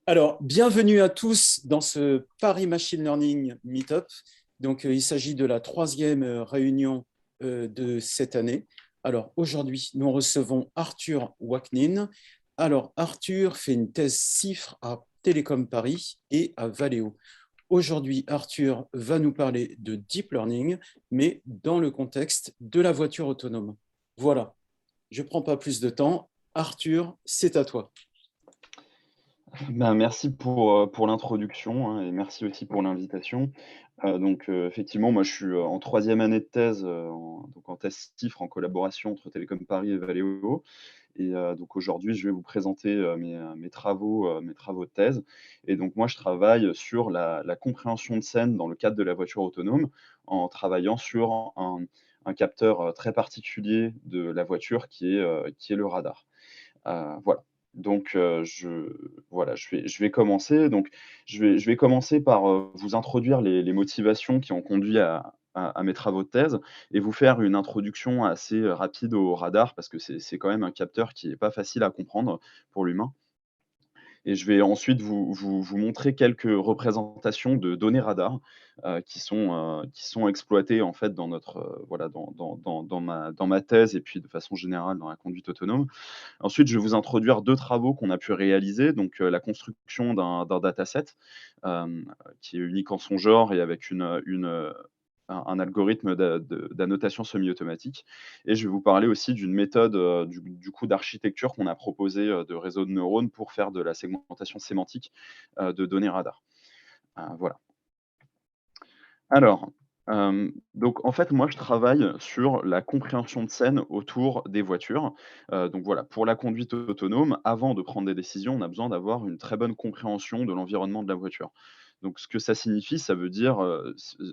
Alors, bienvenue à tous dans ce Paris Machine Learning Meetup. Donc, il s'agit de la troisième réunion de cette année. Alors, aujourd'hui, nous recevons Arthur Waknin. Alors, Arthur fait une thèse CIFRE à Télécom Paris et à Valeo. Aujourd'hui, Arthur va nous parler de deep learning, mais dans le contexte de la voiture autonome. Voilà, je ne prends pas plus de temps. Arthur, c'est à toi. Ben, merci pour l'introduction, hein, et merci aussi pour l'invitation. Effectivement, moi, je suis, en troisième année de thèse, en thèse CIFRE en collaboration entre Télécom Paris et Valeo donc aujourd'hui, je vais vous présenter, mes travaux de thèse et donc moi, je travaille sur la compréhension de scène dans le cadre de la voiture autonome, en travaillant sur un capteur, très particulier de la voiture qui est le radar. Voilà. Je vais commencer. Je vais commencer par, vous introduire les motivations qui ont conduit à mes travaux de thèse et vous faire une introduction assez, rapide au radar parce que c'est quand même un capteur qui est pas facile à comprendre pour l'humain. Et je vais ensuite vous montrer quelques représentations de données radar, qui sont exploitées en fait dans notre, voilà, dans ma thèse et puis de façon générale dans la conduite autonome. Ensuite, je vais vous introduire 2 travaux qu'on a pu réaliser, la construction d'un dataset, qui est unique en son genre et avec un algorithme d'annotation semi-automatique et je vais vous parler aussi d'une méthode, du coup d'architecture qu'on a proposée, de réseau de neurones pour faire de la segmentation sémantique, de données radar. Voilà. Alors, donc en fait, moi, je travaille sur la compréhension de scène autour des voitures. Donc voilà, pour la conduite autonome, avant de prendre des décisions, on a besoin d'avoir une très bonne compréhension de l'environnement de la voiture. Donc ce que ça signifie, ça veut dire,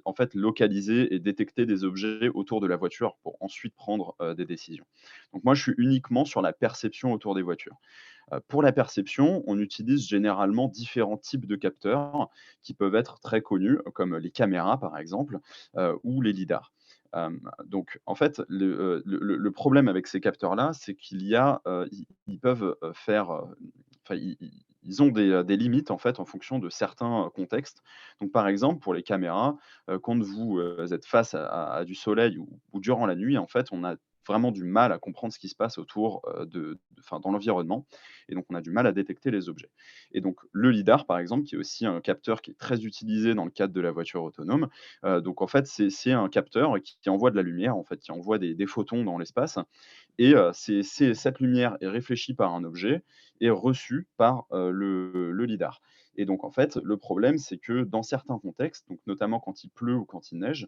en fait, localiser et détecter des objets autour de la voiture pour ensuite prendre, des décisions. Donc moi, je suis uniquement sur la perception autour des voitures. Pour la perception, on utilise généralement différents types de capteurs qui peuvent être très connus, comme les caméras par exemple, ou les lidars. Donc en fait, le problème avec ces capteurs-là, c'est qu'il y a, ils peuvent, faire, enfin ils ont des limites en fait en fonction de certains, contextes. Donc par exemple, pour les caméras, quand vous, êtes face à du soleil ou durant la nuit, en fait, on a vraiment du mal à comprendre ce qui se passe autour, dans l'environnement et donc on a du mal à détecter les objets. Et donc le lidar, par exemple, qui est aussi un capteur qui est très utilisé dans le cadre de la voiture autonome, donc en fait, c'est un capteur qui envoie de la lumière, en fait, qui envoie des photons dans l'espace et cette lumière est réfléchie par un objet et reçue par, le lidar. Et donc en fait, le problème, c'est que dans certains contextes, donc notamment quand il pleut ou quand il neige,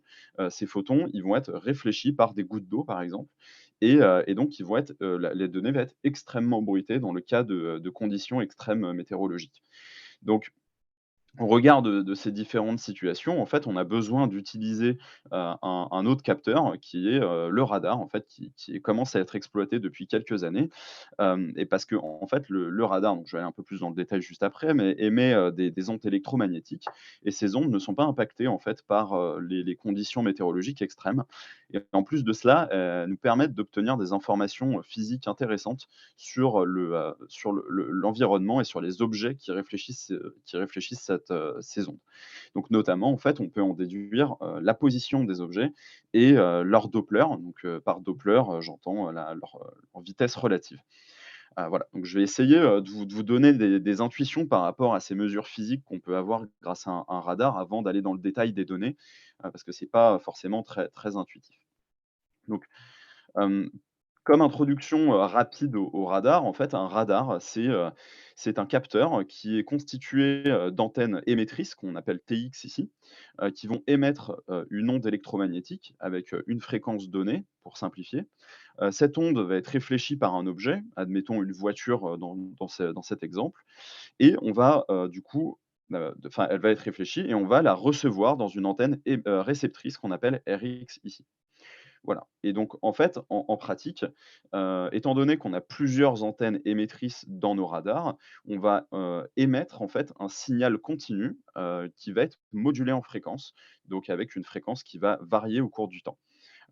ces photons, ils vont être réfléchis par des gouttes d'eau, par exemple et donc ils vont être, les données vont être extrêmement bruitées dans le cas de conditions extrêmes, météorologiques. Donc au regard de ces différentes situations, en fait, on a besoin d'utiliser, un autre capteur qui est, le radar, en fait, qui commence à être exploité depuis quelques années. Et parce qu'en fait, le radar, donc je vais aller un peu plus dans le détail juste après, mais émet, des ondes électromagnétiques et ces ondes ne sont pas impactées, en fait, par, les conditions météorologiques extrêmes et en plus de cela, nous permettent d'obtenir des informations, physiques intéressantes sur l'environnement et sur les objets qui réfléchissent ces ondes. Donc notamment, en fait, on peut en déduire, la position des objets et leur Doppler. Par Doppler, j'entends, leur vitesse relative. Voilà, donc je vais essayer, de vous donner des intuitions par rapport à ces mesures physiques qu'on peut avoir grâce à un radar avant d'aller dans le détail des données, parce que c'est pas forcément très très intuitif. Donc, hem comme introduction, rapide au radar, en fait, un radar, c'est un capteur qui est constitué, d'antennes émettrices qu'on appelle TX ici, qui vont émettre, une onde électromagnétique avec, une fréquence donnée, pour simplifier. Cette onde va être réfléchie par un objet, admettons une voiture, dans cet exemple et on va, du coup, elle va être réfléchie et on va la recevoir dans une antenne réceptrice qu'on appelle RX ici. Voilà et donc en fait, en pratique, étant donné qu'on a plusieurs antennes émettrices dans nos radars, on va, émettre en fait un signal continu, qui va être modulé en fréquence, donc avec une fréquence qui va varier au cours du temps.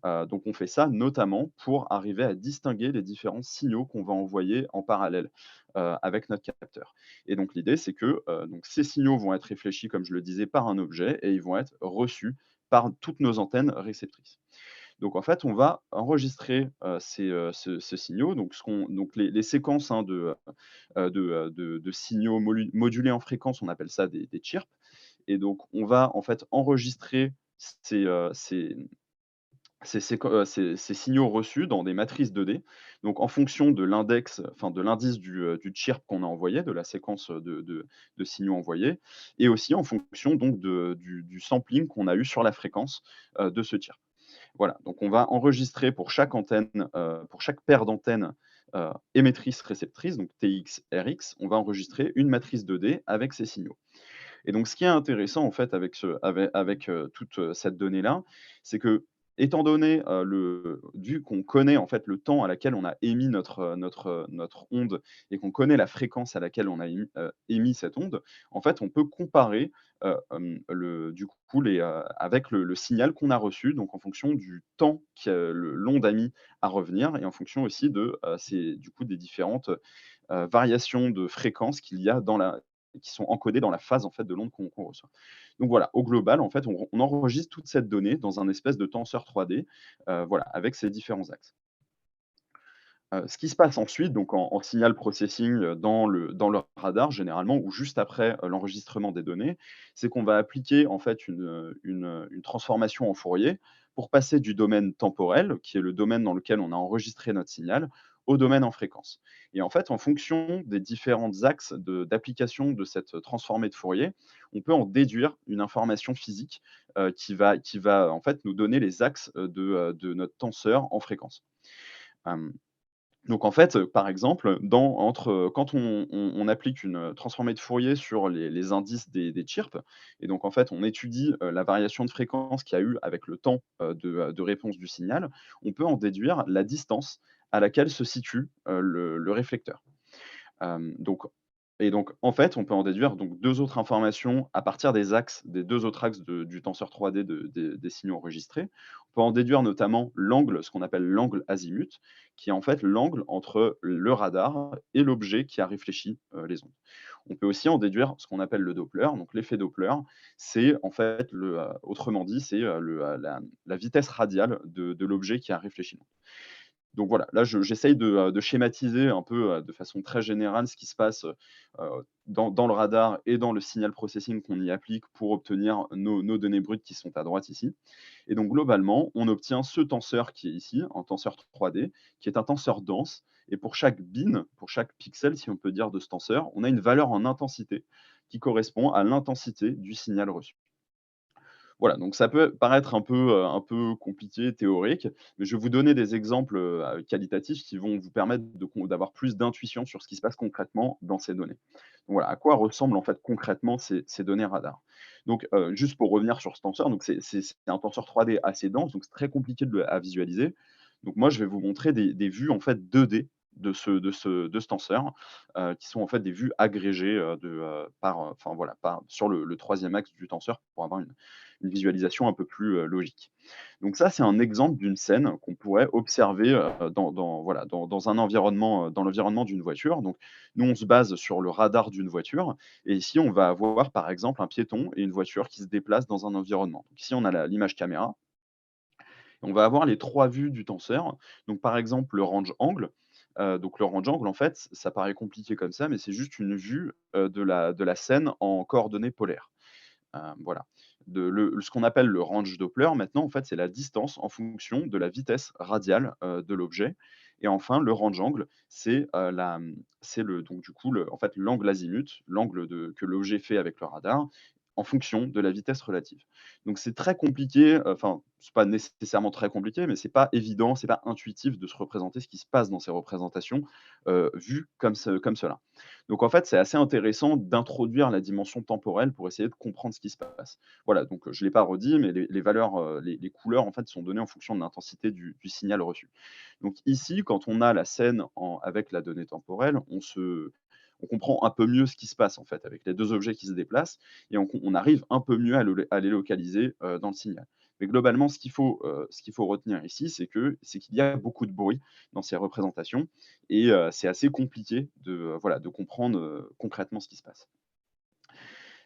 Donc on fait ça notamment pour arriver à distinguer les différents signaux qu'on va envoyer en parallèle, avec notre capteur. Et donc l'idée, c'est que, donc ces signaux vont être réfléchis, comme je le disais, par un objet et ils vont être reçus par toutes nos antennes réceptrices. Donc en fait, on va enregistrer, ces signaux, donc les séquences, hein, de signaux modulés en fréquence, on appelle ça des chirps. Et donc on va en fait enregistrer ces, ces signaux reçus dans des matrices 2D. Donc en fonction de l'index, enfin de l'indice du chirp qu'on a envoyé, de la séquence, de signaux envoyés, et aussi en fonction donc du sampling qu'on a eu sur la fréquence, de ce chirp. Voilà, donc on va enregistrer pour chaque antenne, pour chaque paire d'antennes, émettrices-réceptrices, donc TX, RX, on va enregistrer une matrice 2D avec ces signaux. Et donc ce qui est intéressant en fait avec toute, cette donnée-là, c'est que, étant donné, vu qu'on connaît en fait le temps à laquelle on a émis notre onde et qu'on connaît la fréquence à laquelle on a émis cette onde, en fait on peut comparer, le du coup avec le signal qu'on a reçu, donc en fonction du temps que l'onde a mis à revenir et en fonction aussi de, ces du coup des différentes, variations de fréquence qu'il y a qui sont encodées dans la phase en fait de l'onde qu'on reçoit. Donc voilà, au global, en fait, on enregistre toute cette donnée dans un espèce de tenseur 3D, voilà, avec ces différents axes. Ce qui se passe ensuite, donc en signal processing, dans le radar généralement ou juste après, l'enregistrement des données, c'est qu'on va appliquer en fait une transformation en Fourier pour passer du domaine temporel, qui est le domaine dans lequel on a enregistré notre signal, au domaine en fréquence. Et en fait, en fonction des différents axes d'application de cette transformée de Fourier, on peut en déduire une information physique, qui va en fait nous donner les axes, de notre tenseur en fréquence. Hem donc en fait, par exemple, quand on applique une, transformée de Fourier sur les indices des chirps et donc en fait, on étudie, la variation de fréquence qu'il y a eu avec le temps, de réponse du signal, on peut en déduire la distance à laquelle se situe, le réflecteur. Donc en fait, on peut en déduire donc 2 autres informations à partir des 2 autres axes du tenseur 3D des signaux enregistrés. On peut en déduire notamment l'angle, ce qu'on appelle l'angle azimut, qui est en fait l'angle entre le radar et l'objet qui a réfléchi, les ondes. On peut aussi en déduire ce qu'on appelle le Doppler. Donc l'effet Doppler, c'est en fait autrement dit, c'est, la vitesse radiale de l'objet qui a réfléchi l'onde. Donc voilà, là j'essaye de schématiser un peu, de façon très générale ce qui se passe, dans le radar et dans le signal processing qu'on y applique pour obtenir nos données brutes qui sont à droite ici. Et donc globalement, on obtient ce tenseur qui est ici, un tenseur 3D, qui est un tenseur dense et pour chaque bin, pour chaque pixel, si on peut dire, de ce tenseur, on a une valeur en intensité qui correspond à l'intensité du signal reçu. Voilà, donc ça peut paraître un peu compliqué, théorique, mais je vais vous donner des exemples, qualitatifs qui vont vous permettre d'avoir plus d'intuition sur ce qui se passe concrètement dans ces données. Donc voilà, à quoi ressemblent en fait concrètement ces données radar? Donc, juste pour revenir sur ce tenseur, donc c'est un tenseur 3D assez dense, donc c'est très compliqué à visualiser. Donc moi, je vais vous montrer des vues en fait 2D de ce tenseur, qui sont en fait des vues agrégées, enfin voilà, sur le 3e axe du tenseur pour avoir une visualisation un peu plus, logique. Donc ça, c'est un exemple d'une scène qu'on pourrait observer, voilà, dans un environnement, dans l'environnement d'une voiture. Donc nous, on se base sur le radar d'une voiture et ici, on va avoir, par exemple, un piéton et une voiture qui se déplacent dans un environnement. Donc ici, on a l'image caméra. On va avoir les 3 vues du tenseur. Donc par exemple, le range angle. Donc le range angle, en fait, ça paraît compliqué comme ça, mais c'est juste une vue, de la scène en coordonnées polaires. Voilà. Ce qu'on appelle le range Doppler maintenant, en fait, c'est la distance en fonction de la vitesse radiale, de l'objet. Et enfin, le range angle, c'est donc du coup, en fait, l'angle azimut, l'angle que l'objet fait avec le radar, en fonction de la vitesse relative. Donc c'est très compliqué, enfin, c'est pas nécessairement très compliqué, mais c'est pas évident, c'est pas intuitif de se représenter ce qui se passe dans ces représentations, vues comme cela. Donc en fait, c'est assez intéressant d'introduire la dimension temporelle pour essayer de comprendre ce qui se passe. Voilà, donc je ne l'ai pas redit, mais les valeurs, les couleurs en fait sont données en fonction de l'intensité du signal reçu. Donc ici, quand on a la scène avec la donnée temporelle, on comprend un peu mieux ce qui se passe en fait avec les 2 objets qui se déplacent et on arrive un peu mieux à les localiser, dans le signal. Mais globalement, ce qu'il faut retenir ici, c'est qu'il y a beaucoup de bruit dans ces représentations et c'est assez compliqué voilà, de comprendre, concrètement ce qui se passe.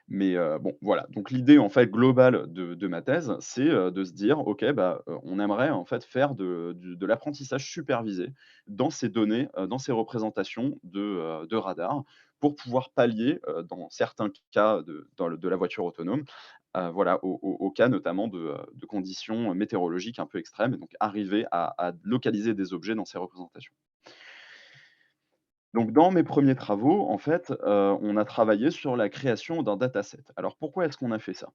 Mais bon, voilà, donc l'idée, en fait, globale de ma thèse, c'est, de se dire: «OK, bah, on aimerait, en fait, faire de l'apprentissage supervisé dans ces données, dans ces représentations de radar pour pouvoir pallier, dans certains cas de la voiture autonome, voilà, au cas notamment de conditions météorologiques un peu extrêmes et donc arriver à localiser des objets dans ces représentations». Donc dans mes premiers travaux, en fait, on a travaillé sur la création d'un dataset. Alors pourquoi est-ce qu'on a fait ça?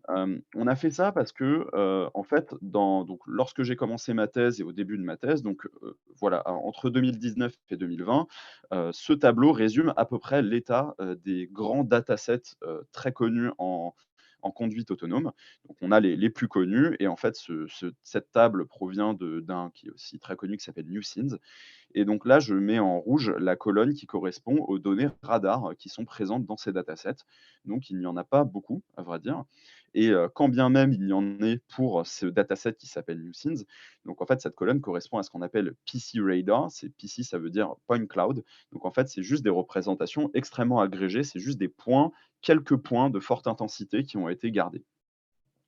On a fait ça parce que, en fait, donc lorsque j'ai commencé ma thèse et au début de ma thèse, donc voilà, entre 2019 et 2020, ce tableau résume à peu près l'état, des grands datasets, très connus en conduite autonome. Donc on a les plus connus et en fait cette table provient d'un qui est aussi très connu qui s'appelle NewScenes et donc là, je mets en rouge la colonne qui correspond aux données radar qui sont présentes dans ces datasets. Donc il n'y en a pas beaucoup, à vrai dire. Et quand bien même il y en ait pour ce dataset qui s'appelle NewScenes, donc en fait, cette colonne correspond à ce qu'on appelle PC Radar. C'est PC, ça veut dire Point Cloud. Donc en fait, c'est juste des représentations extrêmement agrégées. C'est juste des points, quelques points de forte intensité qui ont été gardés.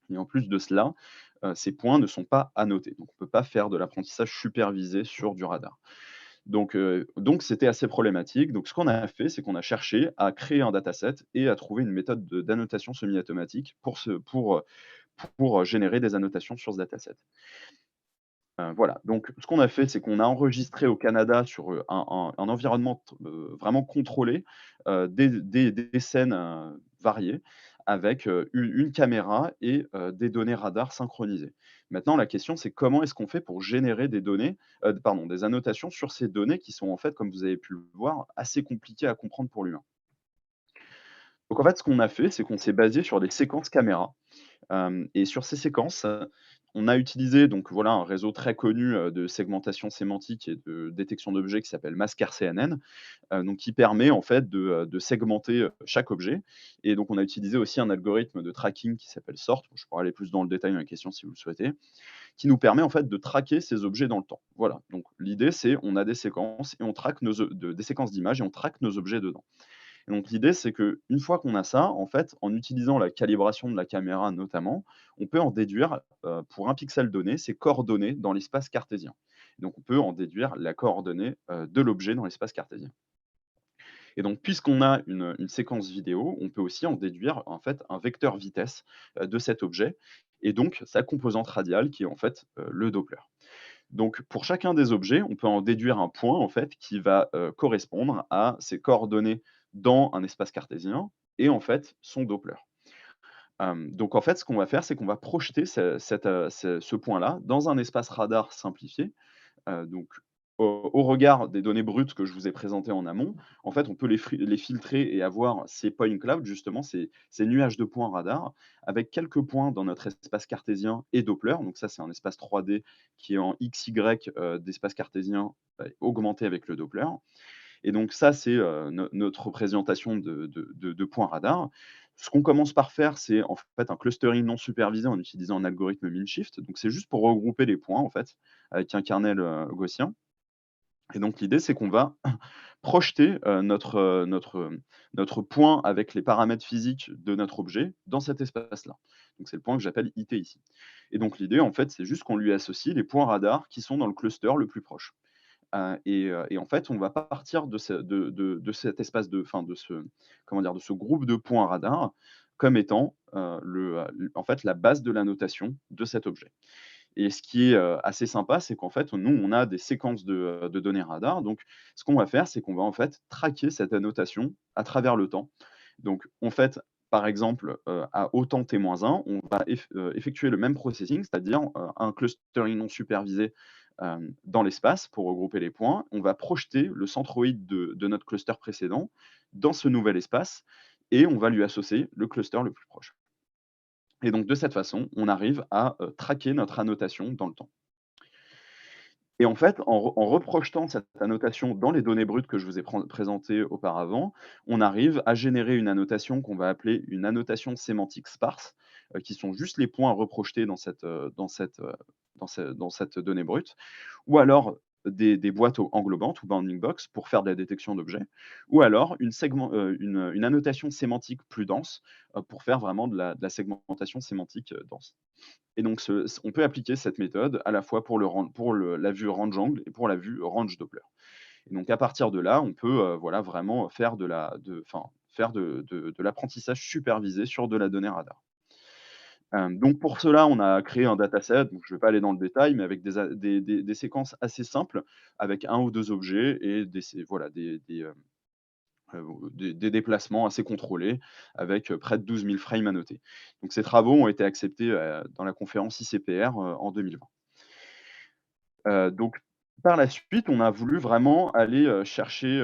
Et en plus de cela, ces points ne sont pas annotés. Donc on ne peut pas faire de l'apprentissage supervisé sur du radar. Donc c'était assez problématique. Donc ce qu'on a fait, c'est qu'on a cherché à créer un dataset et à trouver une méthode d'annotation semi-automatique pour générer des annotations sur ce dataset. Voilà, donc ce qu'on a fait, c'est qu'on a enregistré au Canada sur, un environnement vraiment contrôlé, des scènes, variées avec, une caméra et des données radar synchronisées. Maintenant la question, c'est comment est-ce qu'on fait pour générer des données, pardon, des annotations sur ces données qui sont en fait, comme vous avez pu le voir, assez compliquées à comprendre pour l'humain? Donc en fait, ce qu'on a fait, c'est qu'on s'est basé sur des séquences caméra. Et sur ces séquences, on a utilisé donc voilà un réseau très connu, de segmentation sémantique et de détection d'objets qui s'appelle MaskRCNN, donc qui permet en fait de segmenter, chaque objet et donc on a utilisé aussi un algorithme de tracking qui s'appelle SORT, je pourrais aller plus dans le détail dans la question si vous le souhaitez, qui nous permet en fait de traquer ces objets dans le temps. Voilà, donc l'idée c'est on a des séquences et on traque des séquences d'images et on traque nos objets dedans. Et donc l'idée, c'est qu'une fois qu'on a ça, en fait, en utilisant la calibration de la caméra notamment, on peut en déduire, pour un pixel donné, ses coordonnées dans l'espace cartésien. Donc on peut en déduire la coordonnée, de l'objet dans l'espace cartésien. Et donc puisqu'on a une séquence vidéo, on peut aussi en déduire en fait un vecteur vitesse, de cet objet et donc sa composante radiale qui est en fait, le Doppler. Donc pour chacun des objets, on peut en déduire un point en fait qui va, correspondre à ses coordonnées dans un espace cartésien et en fait son Doppler. Donc en fait, ce qu'on va faire, c'est qu'on va projeter ce point-là dans un espace radar simplifié, donc au regard des données brutes que je vous ai présentées en amont, en fait, on peut les filtrer et avoir ces point clouds, justement, ces nuages de points radar, avec quelques points dans notre espace cartésien et Doppler. Donc ça, c'est un espace 3D qui est en XY, d'espace cartésien, augmenté avec le Doppler. Et donc ça, c'est, notre représentation de points radar. Ce qu'on commence par faire, c'est en fait un clustering non supervisé en utilisant un algorithme min-shift. Donc c'est juste pour regrouper les points en fait, avec un kernel, gaussien. Et donc l'idée, c'est qu'on va projeter, notre point avec les paramètres physiques de notre objet dans cet espace-là. Donc c'est le point que j'appelle IT ici. Et donc l'idée, en fait, c'est juste qu'on lui associe les points radars qui sont dans le cluster le plus proche. Et en fait, on va partir de cet espace de ce comment dire? De ce groupe de points radars comme étant, en fait, la base de la notation de cet objet. Et ce qui est, assez sympa, c'est qu'en fait, nous, on a des séquences de données radar. Donc ce qu'on va faire, c'est qu'on va, en fait, traquer cette annotation à travers le temps. Donc en fait, par exemple, à au temps T-1, on va effectuer le même processing, c'est-à-dire, un clustering non supervisé, dans l'espace pour regrouper les points. On va projeter le centroïde de notre cluster précédent dans ce nouvel espace et on va lui associer le cluster le plus proche. Et donc de cette façon, on arrive à, traquer notre annotation dans le temps. Et en fait, en reprojetant cette annotation dans les données brutes que je vous ai présentées auparavant, on arrive à générer une annotation qu'on va appeler une annotation sémantique sparse, qui sont juste les points reprojetés dans cette donnée brute, ou alors des boîtes englobantes ou bounding box pour faire de la détection d'objets, ou alors une annotation sémantique plus dense, pour faire vraiment de la segmentation sémantique, dense. Et donc on peut appliquer cette méthode à la fois pour la vue range angle et pour la vue range Doppler. Et donc à partir de là, on peut, voilà, vraiment faire de l'apprentissage supervisé sur de la donnée radar. Donc pour cela, on a créé un dataset, donc je ne vais pas aller dans le détail, mais avec des séquences assez simples, avec un ou 2 objets et des déplacements assez contrôlés avec, près de 12 000 frames à noter. Donc ces travaux ont été acceptés, dans la conférence ICPR, en 2020. Donc par la suite, on a voulu vraiment aller, chercher,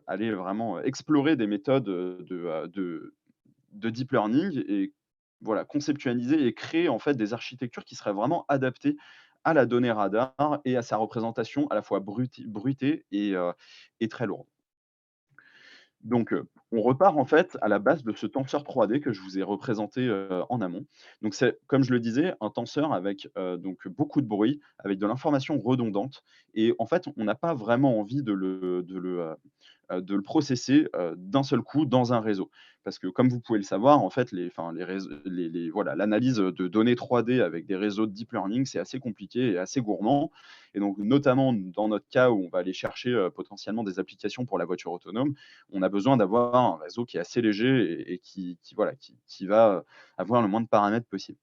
aller vraiment explorer des méthodes, de deep learning et voilà, conceptualiser et créer en fait des architectures qui seraient vraiment adaptées à la donnée radar et à sa représentation à la fois bruitée et très lourde. Donc, on repart en fait à la base de ce tenseur 3D que je vous ai représenté, en amont. Donc c'est, comme je le disais, un tenseur avec, donc beaucoup de bruit, avec de l'information redondante et en fait, on n'a pas vraiment envie de le processer, d'un seul coup dans un réseau. Parce que comme vous pouvez le savoir, en fait, les réseaux voilà, l'analyse, de données 3D avec des réseaux de deep learning, c'est assez compliqué et assez gourmand et donc notamment dans notre cas où on va aller chercher, potentiellement des applications pour la voiture autonome, on a besoin d'avoir un réseau qui est assez léger et voilà, qui va, avoir le moins de paramètres possible.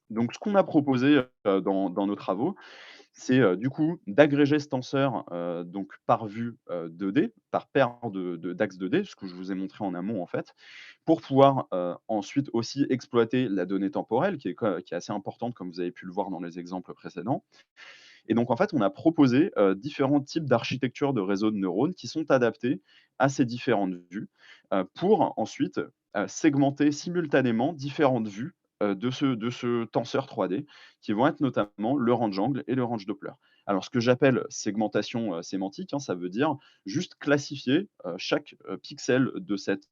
Donc ce qu'on a proposé, dans nos travaux, c'est, du coup, d'agréger ce tenseur, donc par vue, 2D, par paire d'axes 2D, ce que je vous ai montré en amont, en fait, pour pouvoir, ensuite aussi exploiter la donnée temporelle qui est assez importante, comme vous avez pu le voir dans les exemples précédents. Et donc, en fait, on a proposé, différents types d'architectures de réseaux de neurones qui sont adaptés à ces différentes vues, pour ensuite, segmenter simultanément différentes vues, de ce tenseur 3D qui vont être notamment le range angle et le range Doppler. Alors ce que j'appelle segmentation, sémantique, hein, ça veut dire juste classifier, chaque, pixel de cette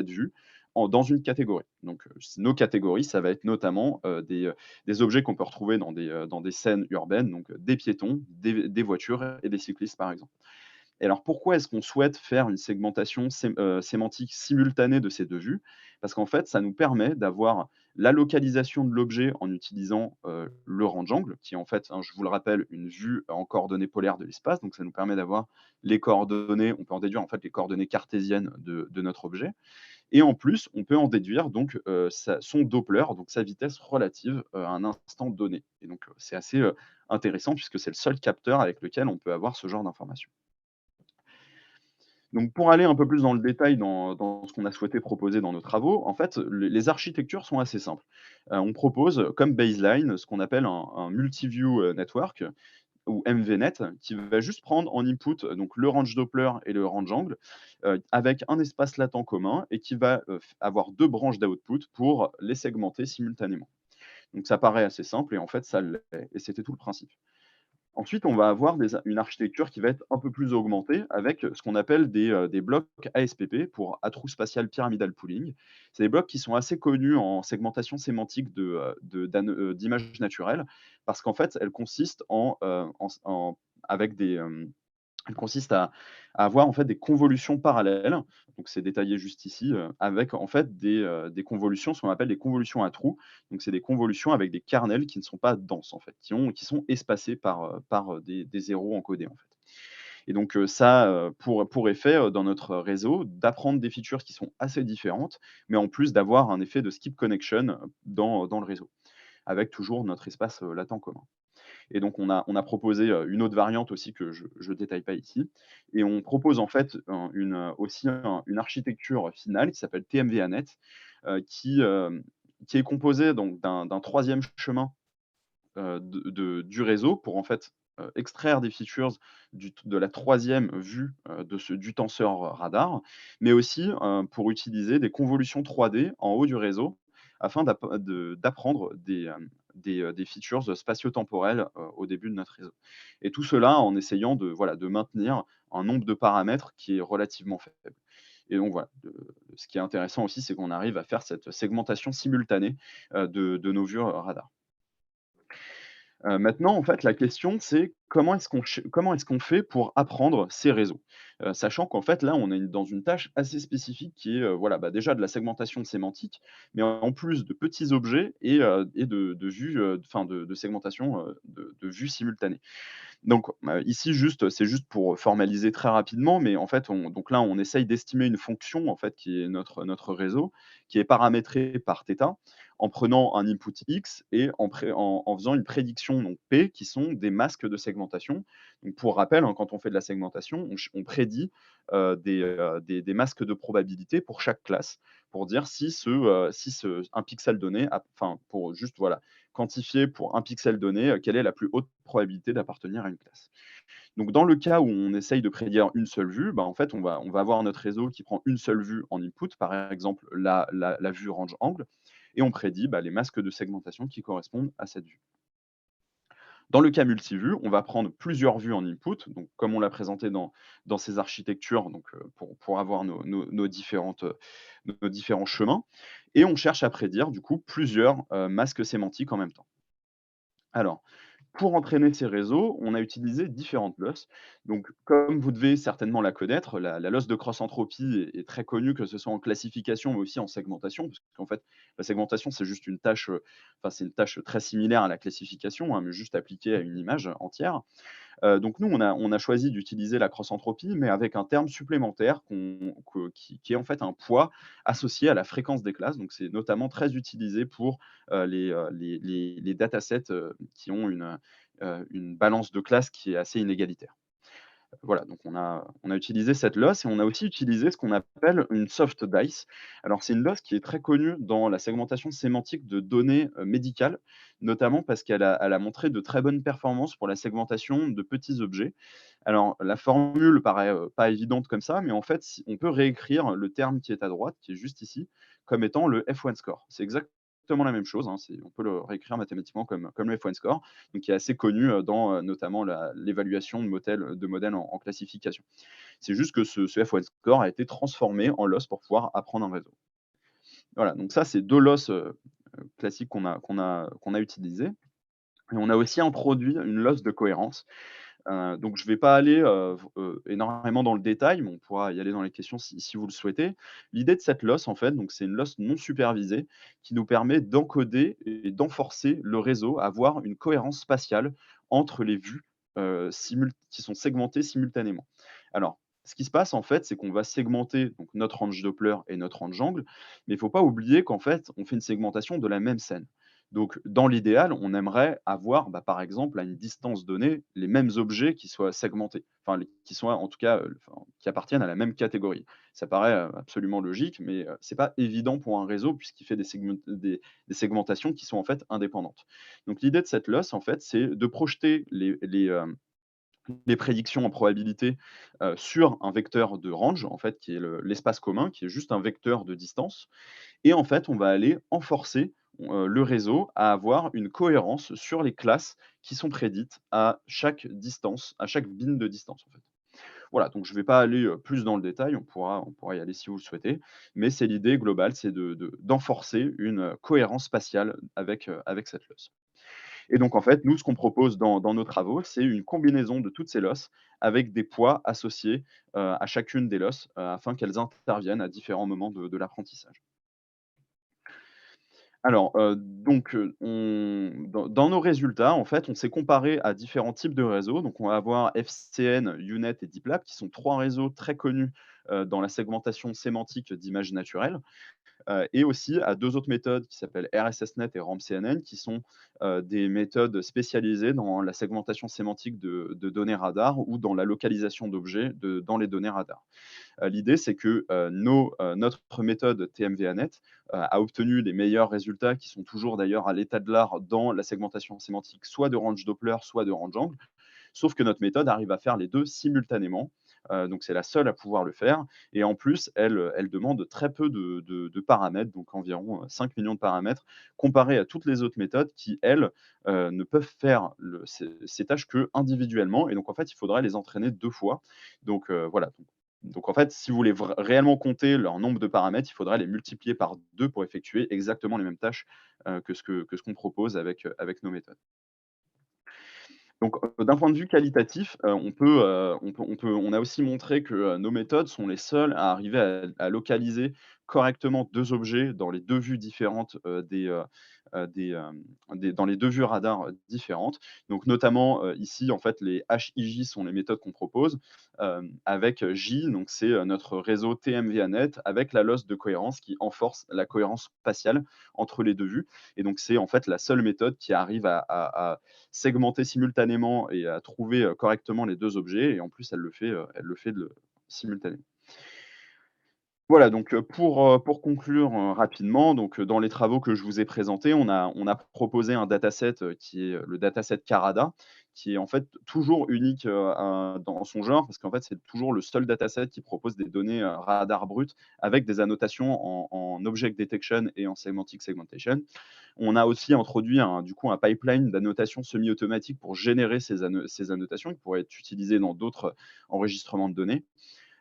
vue dans une catégorie. Donc, nos catégories, ça va être notamment, des objets qu'on peut retrouver dans des scènes urbaines, donc des piétons, des voitures et des cyclistes, par exemple. Et alors pourquoi est-ce qu'on souhaite faire une segmentation sémantique simultanée de ces 2 vues? Parce qu'en fait, ça nous permet d'avoir la localisation de l'objet en utilisant, le range angle, qui est en fait, hein, je vous le rappelle, une vue en coordonnées polaires de l'espace. Donc ça nous permet d'avoir les coordonnées, on peut en déduire en fait les coordonnées cartésiennes de notre objet. Et en plus, on peut en déduire donc, son Doppler, donc sa vitesse relative, à un instant donné. Et donc, c'est assez, intéressant puisque c'est le seul capteur avec lequel on peut avoir ce genre d'informations. Donc pour aller un peu plus dans le détail dans ce qu'on a souhaité proposer dans nos travaux, en fait, les architectures sont assez simples. On propose comme baseline ce qu'on appelle un multi-view, network ou MVNet qui va juste prendre en input, donc le range Doppler et le range angle, avec un espace latent commun et qui va, avoir 2 branches d'output pour les segmenter simultanément. Donc ça paraît assez simple et en fait ça l'est et c'était tout le principe. Ensuite, on va avoir une architecture qui va être un peu plus augmentée avec ce qu'on appelle des blocs ASPP pour Atrue Spatial Pyramidal Pooling. C'est des blocs qui sont assez connus en segmentation sémantique d'images naturelles parce qu'en fait, elles consistent avec elles consistent à avoir en fait des convolutions parallèles, donc c'est détaillé juste ici, avec en fait des convolutions, ce qu'on appelle des convolutions à trous. Donc c'est des convolutions avec des kernels qui ne sont pas denses en fait, qui sont espacés par des zéros encodés en fait. Et donc ça, pour effet, dans notre réseau, d'apprendre des features qui sont assez différentes, mais en plus d'avoir un effet de skip connection, dans le réseau, avec toujours notre espace, latent commun. Et donc on a proposé, une autre variante aussi que je ne détaille pas ici et on propose en fait une architecture finale qui s'appelle TMVAnet, qui est composée donc d'un 3e chemin, du réseau pour en fait, extraire des features de la 3e vue, du tenseur radar, mais aussi, pour utiliser des convolutions 3D en haut du réseau afin d'apprendre des features spatio-temporelles au début de notre réseau. Et tout cela en essayant de, voilà, de maintenir un nombre de paramètres qui est relativement faible. Et donc voilà, ce qui est intéressant aussi, c'est qu'on arrive à faire cette segmentation simultanée de nos vues radar. Maintenant, en fait, la question, c'est comment est-ce qu'on fait pour apprendre ces réseaux? Sachant qu'en fait, là, on est dans une tâche assez spécifique qui est, voilà, bah, déjà de la segmentation sémantique, mais en plus de petits objets et de vues, enfin de segmentation, de vues simultanées. Donc, ici juste, c'est juste pour formaliser très rapidement, mais en fait, donc là, on essaye d'estimer une fonction, en fait, qui est notre réseau, qui est paramétrée par θ, en prenant un input X et en faisant une prédiction, donc P, qui sont des masques de segmentation. Donc pour rappel, hein, quand on fait de la segmentation, on prédit, des masques de probabilité pour chaque classe, pour dire si un pixel donné a enfin, pour juste, voilà, quantifier pour un pixel donné, quelle est la plus haute probabilité d'appartenir à une classe. Donc dans le cas où on essaye de prédire une seule vue, bah, en fait, on va avoir notre réseau qui prend une seule vue en input, par exemple la vue range angle, et on prédit, bah, les masques de segmentation qui correspondent à cette vue. Dans le cas multivue, on va prendre plusieurs vues en input, donc comme on l'a présenté dans ces architectures, donc pour avoir nos différents chemins, et on cherche à prédire du coup plusieurs masques sémantiques en même temps. Alors, pour entraîner ces réseaux, on a utilisé différentes losses. Donc, comme vous devez certainement la connaître, la loss de cross-entropie est très connue, que ce soit en classification, mais aussi en segmentation, parce qu'en fait, la segmentation, c'est juste une tâche, enfin, c'est une tâche très similaire à la classification, hein, mais juste appliquée à une image entière. Donc nous, on a choisi d'utiliser la cross-entropie, mais avec un terme supplémentaire qui est en fait un poids associé à la fréquence des classes. Donc c'est notamment très utilisé pour, les datasets, qui ont une balance de classe qui est assez inégalitaire. Voilà, donc on a utilisé cette loss et on a aussi utilisé ce qu'on appelle une soft dice. Alors c'est une loss qui est très connue dans la segmentation sémantique de données, médicales, notamment parce qu'elle a montré de très bonnes performances pour la segmentation de petits objets. Alors la formule paraît, pas évidente comme ça, mais en fait, si on peut réécrire le terme qui est à droite, qui est juste ici, comme étant le F1 score. C'est exactement la même chose, hein, on peut le réécrire mathématiquement comme le F1 score, donc qui est assez connu, dans, notamment l'évaluation de modèles en classification. C'est juste que ce F1 score a été transformé en loss pour pouvoir apprendre un réseau. Voilà, donc ça, c'est 2 loss, classiques qu'on a utilisés, et on a aussi introduit une loss de cohérence. Donc je ne vais pas aller, énormément dans le détail, mais on pourra y aller dans les questions si vous le souhaitez. L'idée de cette loss, en fait, donc c'est une loss non supervisée qui nous permet d'encoder et d'enforcer le réseau à avoir une cohérence spatiale entre les vues, qui sont segmentées simultanément. Alors, ce qui se passe, en fait, c'est qu'on va segmenter donc notre range Doppler et notre range angle, mais il ne faut pas oublier qu'en fait, on fait une segmentation de la même scène. Donc, dans l'idéal, on aimerait avoir, bah, par exemple, à une distance donnée, les mêmes objets qui soient segmentés, enfin, qui soient en tout cas, enfin, qui appartiennent à la même catégorie. Ça paraît absolument logique, mais ce n'est pas évident pour un réseau puisqu'il fait des segmentations qui sont en fait indépendantes. Donc, l'idée de cette loss, en fait, c'est de projeter les prédictions en probabilité sur un vecteur de range, en fait, qui est l'espace commun, qui est juste un vecteur de distance, et en fait, on va aller enforcer, le réseau à avoir une cohérence sur les classes qui sont prédites à chaque distance, à chaque bin de distance, en fait. Voilà, donc je ne vais pas aller, plus dans le détail, on pourra y aller si vous le souhaitez, mais c'est l'idée globale, c'est d'enforcer une, cohérence spatiale avec cette loss. Et donc en fait, nous, ce qu'on propose dans nos travaux, c'est une combinaison de toutes ces losses avec des poids associés, à chacune des losses, afin qu'elles interviennent à différents moments de l'apprentissage. Alors, donc, dans nos résultats, en fait, on s'est comparé à différents types de réseaux. Donc, on va avoir FCN, UNet et DeepLab, qui sont 3 réseaux très connus, dans la segmentation sémantique d'images naturelles. Et aussi à 2 autres méthodes qui s'appellent RSSNet et RAMCNN, qui sont, des méthodes spécialisées dans la segmentation sémantique de données radar ou dans la localisation d'objets dans les données radar. L'idée, c'est que, notre méthode TMVANet, a obtenu les meilleurs résultats qui sont toujours d'ailleurs à l'état de l'art dans la segmentation sémantique, soit de range Doppler, soit de range angle. Sauf que notre méthode arrive à faire les 2 simultanément, donc c'est la seule à pouvoir le faire et en plus, elle demande très peu de paramètres, donc environ, 5 millions de paramètres, comparé à toutes les autres méthodes qui, elles, ne peuvent faire ces tâches qu'individuellement et donc en fait, il faudrait les entraîner 2 fois. Donc voilà, donc en fait, si vous voulez réellement compter leur nombre de paramètres, il faudrait les multiplier par 2 pour effectuer exactement les mêmes tâches, que ce qu'on propose avec nos méthodes. Donc, d'un point de vue qualitatif, on a aussi montré que, nos méthodes sont les seules à arriver à localiser correctement 2 objets dans les 2 vues différentes, dans les 2 vues radar, différentes. Donc notamment, ici, en fait, les HIJ sont les méthodes qu'on propose, avec, J, donc c'est, notre réseau TMVANet avec la loss de cohérence qui enforce la cohérence spatiale entre les 2 vues et donc c'est, en fait, la seule méthode qui arrive à segmenter simultanément et à trouver, correctement les 2 objets et en plus elle le fait simultanément. Voilà donc, pour conclure, rapidement donc, dans les travaux que je vous ai présentés, on a proposé un dataset, qui est, le dataset Carada, qui est en fait toujours unique, dans son genre parce qu'en fait, c'est toujours le seul dataset qui propose des données, radar brutes avec des annotations en object detection et en semantic segmentation. On a aussi introduit un pipeline d'annotation semi-automatique pour générer ces annotations qui pourraient être utilisées dans d'autres enregistrements de données.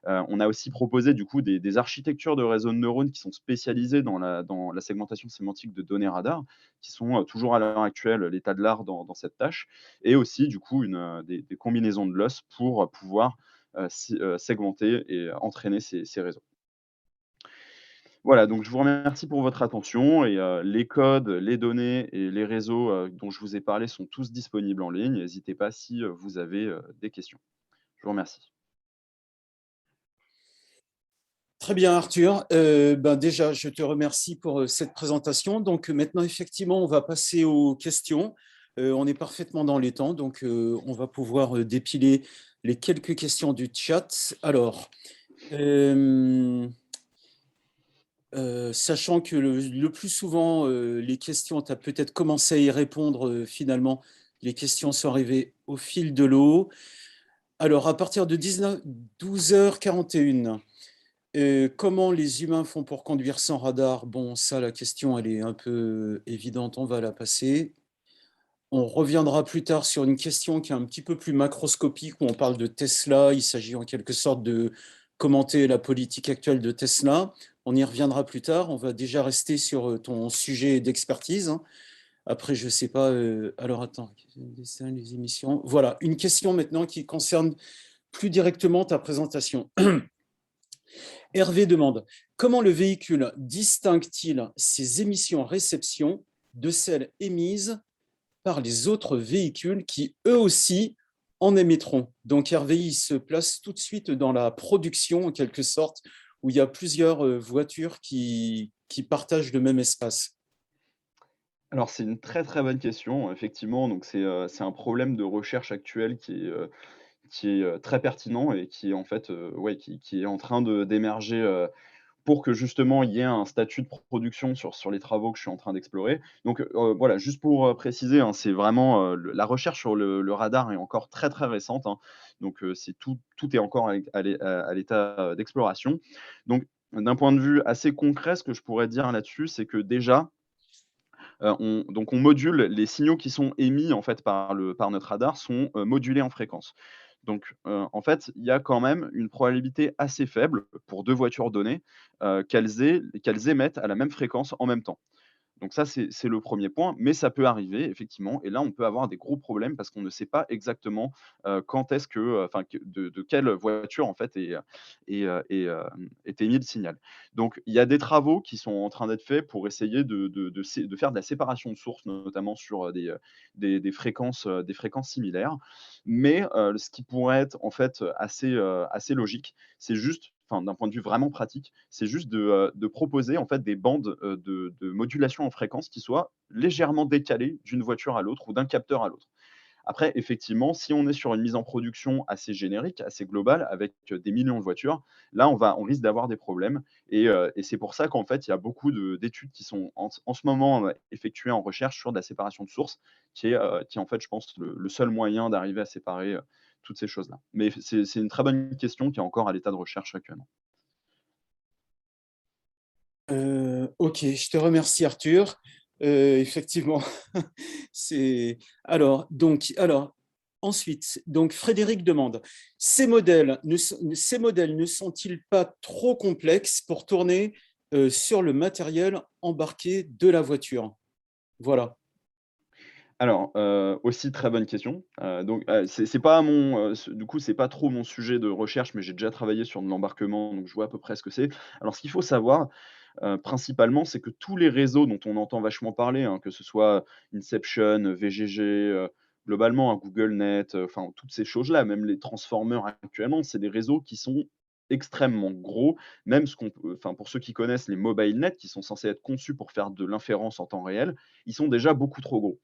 On a aussi proposé du coup des architectures de réseaux de neurones qui sont spécialisées dans la segmentation sémantique de données radar, qui sont, toujours à l'heure actuelle l'état de l'art dans cette tâche et aussi du coup des combinaisons de loss pour pouvoir, segmenter et entraîner ces réseaux. Voilà, donc je vous remercie pour votre attention et les codes, les données et les réseaux, dont je vous ai parlé sont tous disponibles en ligne. N'hésitez pas si, vous avez, des questions. Je vous remercie. Très bien, Arthur. Ben déjà, je te remercie pour cette présentation. Donc maintenant, effectivement, on va passer aux questions. On est parfaitement dans les temps, donc on va pouvoir dépiler les quelques questions du chat. Alors, euh, sachant que le plus souvent, les questions, tu as peut-être commencé à y répondre finalement, les questions sont arrivées au fil de l'eau. Alors, à partir de 12h41, comment les humains font pour conduire sans radar? Bon, ça, la question, elle est un peu évidente, on va la passer. On reviendra plus tard sur une question qui est un petit peu plus macroscopique, où on parle de Tesla. Il s'agit en quelque sorte de commenter la politique actuelle de Tesla. On y reviendra plus tard. On va déjà rester sur ton sujet d'expertise, hein. Après, je ne sais pas. Alors, attends, les émissions. Voilà, une question maintenant qui concerne plus directement ta présentation. Hervé demande, comment le véhicule distingue-t-il ses émissions réception de celles émises par les autres véhicules qui, eux aussi, en émettront? Donc Hervé, il se place tout de suite dans la production, en quelque sorte, où il y a plusieurs voitures qui partagent le même espace. Alors c'est une très, très bonne question, effectivement, donc c'est un problème de recherche actuel qui est très pertinent et qui est en fait, ouais, qui est en train d'émerger, pour que justement il y ait un statut de production sur les travaux que je suis en train d'explorer. Donc, voilà, juste pour, préciser, hein, c'est vraiment, la recherche sur le radar est encore très, très récente, hein. Donc, c'est tout est encore à l'état, d'exploration. Donc, d'un point de vue assez concret, ce que je pourrais dire là-dessus, c'est que déjà, on module les signaux qui sont émis en fait par notre radar sont, modulés en fréquence. Donc, en fait, il y a quand même une probabilité assez faible pour 2 voitures données, qu'elles émettent à la même fréquence en même temps. Donc ça, c'est le premier point, mais ça peut arriver effectivement et là, on peut avoir des gros problèmes parce qu'on ne sait pas exactement, quand est-ce que, enfin que de quelle voiture en fait est émis le signal. Donc il y a des travaux qui sont en train d'être faits pour essayer de faire de la séparation de sources, notamment sur, des fréquences similaires. Mais, ce qui pourrait être en fait, assez logique, c'est juste enfin d'un point de vue vraiment pratique, c'est juste de proposer en fait des bandes, de modulation en fréquence qui soient légèrement décalées d'une voiture à l'autre ou d'un capteur à l'autre. Après, effectivement, si on est sur une mise en production assez générique, assez globale, avec, des millions de voitures, là, on risque d'avoir des problèmes et c'est pour ça qu'en fait, il y a beaucoup d'études qui sont en ce moment, effectuées en recherche sur de la séparation de sources, qui est en fait, je pense, le seul moyen d'arriver à séparer, toutes ces choses-là. Mais c'est une très bonne question qui est encore à l'état de recherche actuellement. Ok, je te remercie Arthur. Effectivement, c'est alors ensuite donc Frédéric demande ces modèles ne sont-ils pas trop complexes pour tourner sur le matériel embarqué de la voiture? Voilà. Alors, aussi très bonne question. C'est pas mon, du coup, c'est pas trop mon sujet de recherche, mais j'ai déjà travaillé sur de l'embarquement, donc je vois à peu près ce que c'est. Alors ce qu'il faut savoir, principalement, c'est que tous les réseaux dont on entend vachement parler, hein, que ce soit Inception, VGG, globalement, hein, GoogleNet, enfin toutes ces choses-là, même les transformers actuellement, c'est des réseaux qui sont extrêmement gros. Même ce qu'on peut enfin pour ceux qui connaissent les mobile net, qui sont censés être conçus pour faire de l'inférence en temps réel, ils sont déjà beaucoup trop gros.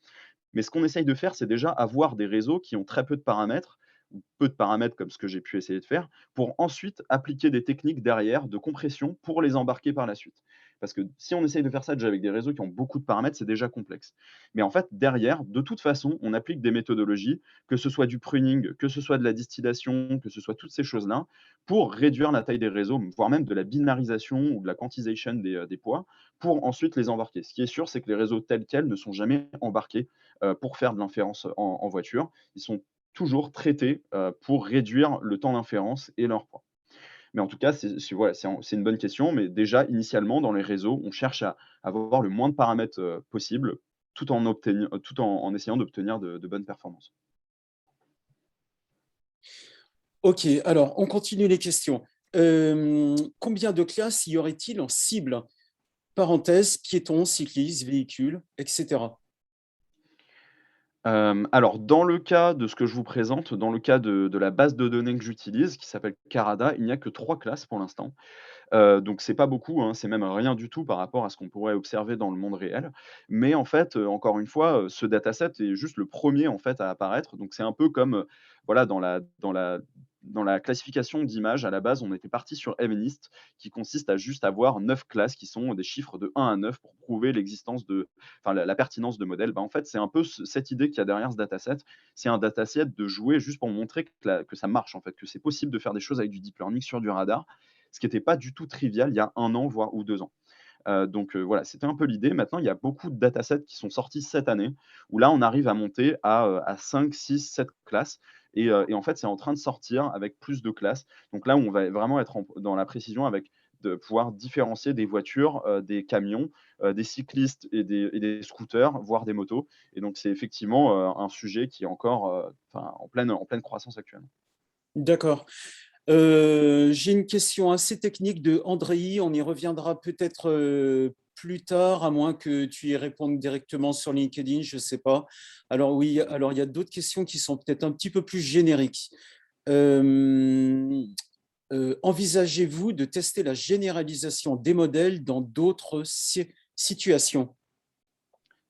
Mais ce qu'on essaye de faire, c'est déjà avoir des réseaux qui ont très peu de paramètres, ou peu de paramètres comme ce que j'ai pu essayer de faire, pour ensuite appliquer des techniques derrière de compression pour les embarquer par la suite. Parce que si on essaye de faire ça déjà avec des réseaux qui ont beaucoup de paramètres, c'est déjà complexe. Mais en fait, derrière, de toute façon, on applique des méthodologies, que ce soit du pruning, que ce soit de la distillation, que ce soit toutes ces choses-là, pour réduire la taille des réseaux, voire même de la binarisation ou de la quantization des poids, pour ensuite les embarquer. Ce qui est sûr, c'est que les réseaux tels quels ne sont jamais embarqués pour faire de l'inférence en voiture. Ils sont toujours traités pour réduire le temps d'inférence et leur poids. Mais en tout cas, voilà, c'est une bonne question. Mais déjà, initialement, dans les réseaux, on cherche à avoir le moins de paramètres possible, tout en essayant d'obtenir de bonnes performances. Ok, alors on continue les questions. Combien de classes y aurait-il en cible? Parenthèse, piétons, cyclistes, véhicules, etc. Alors dans le cas de ce que je vous présente, dans le cas de la base de données que j'utilise, qui s'appelle Carada, il n'y a que 3 classes pour l'instant. Donc c'est pas beaucoup, hein, c'est même rien du tout par rapport à ce qu'on pourrait observer dans le monde réel. Mais en fait, encore une fois, ce dataset est juste le premier en fait à apparaître. Donc c'est un peu comme, voilà, dans la classification d'images, à la base, on était parti sur MNIST, qui consiste à juste avoir 9 classes qui sont des chiffres de 1 à 9 pour prouver l'existence enfin la pertinence de modèles. Bah, en fait, c'est un peu cette idée qu'il y a derrière ce dataset. C'est un dataset de jouer juste pour montrer que ça marche en fait, que c'est possible de faire des choses avec du deep learning sur du radar, ce qui n'était pas du tout trivial il y a 1 an, voire ou 2 ans. Voilà, c'était un peu l'idée. Maintenant, il y a beaucoup de datasets qui sont sortis cette année, où là, on arrive à monter à 5, 6, 7 classes. Et en fait, c'est en train de sortir avec plus de classes. Donc là, où on va vraiment être dans la précision avec de pouvoir différencier des voitures, des camions, des cyclistes et des scooters, voire des motos. Et donc, c'est effectivement un sujet qui est encore en pleine croissance actuellement. D'accord. J'ai une question assez technique de Andrei. On y reviendra peut-être plus tard, à moins que tu y répondes directement sur LinkedIn, je ne sais pas. Alors oui, alors il y a d'autres questions qui sont peut-être un petit peu plus génériques. Euh, Envisagez-vous de tester la généralisation des modèles dans d'autres situations?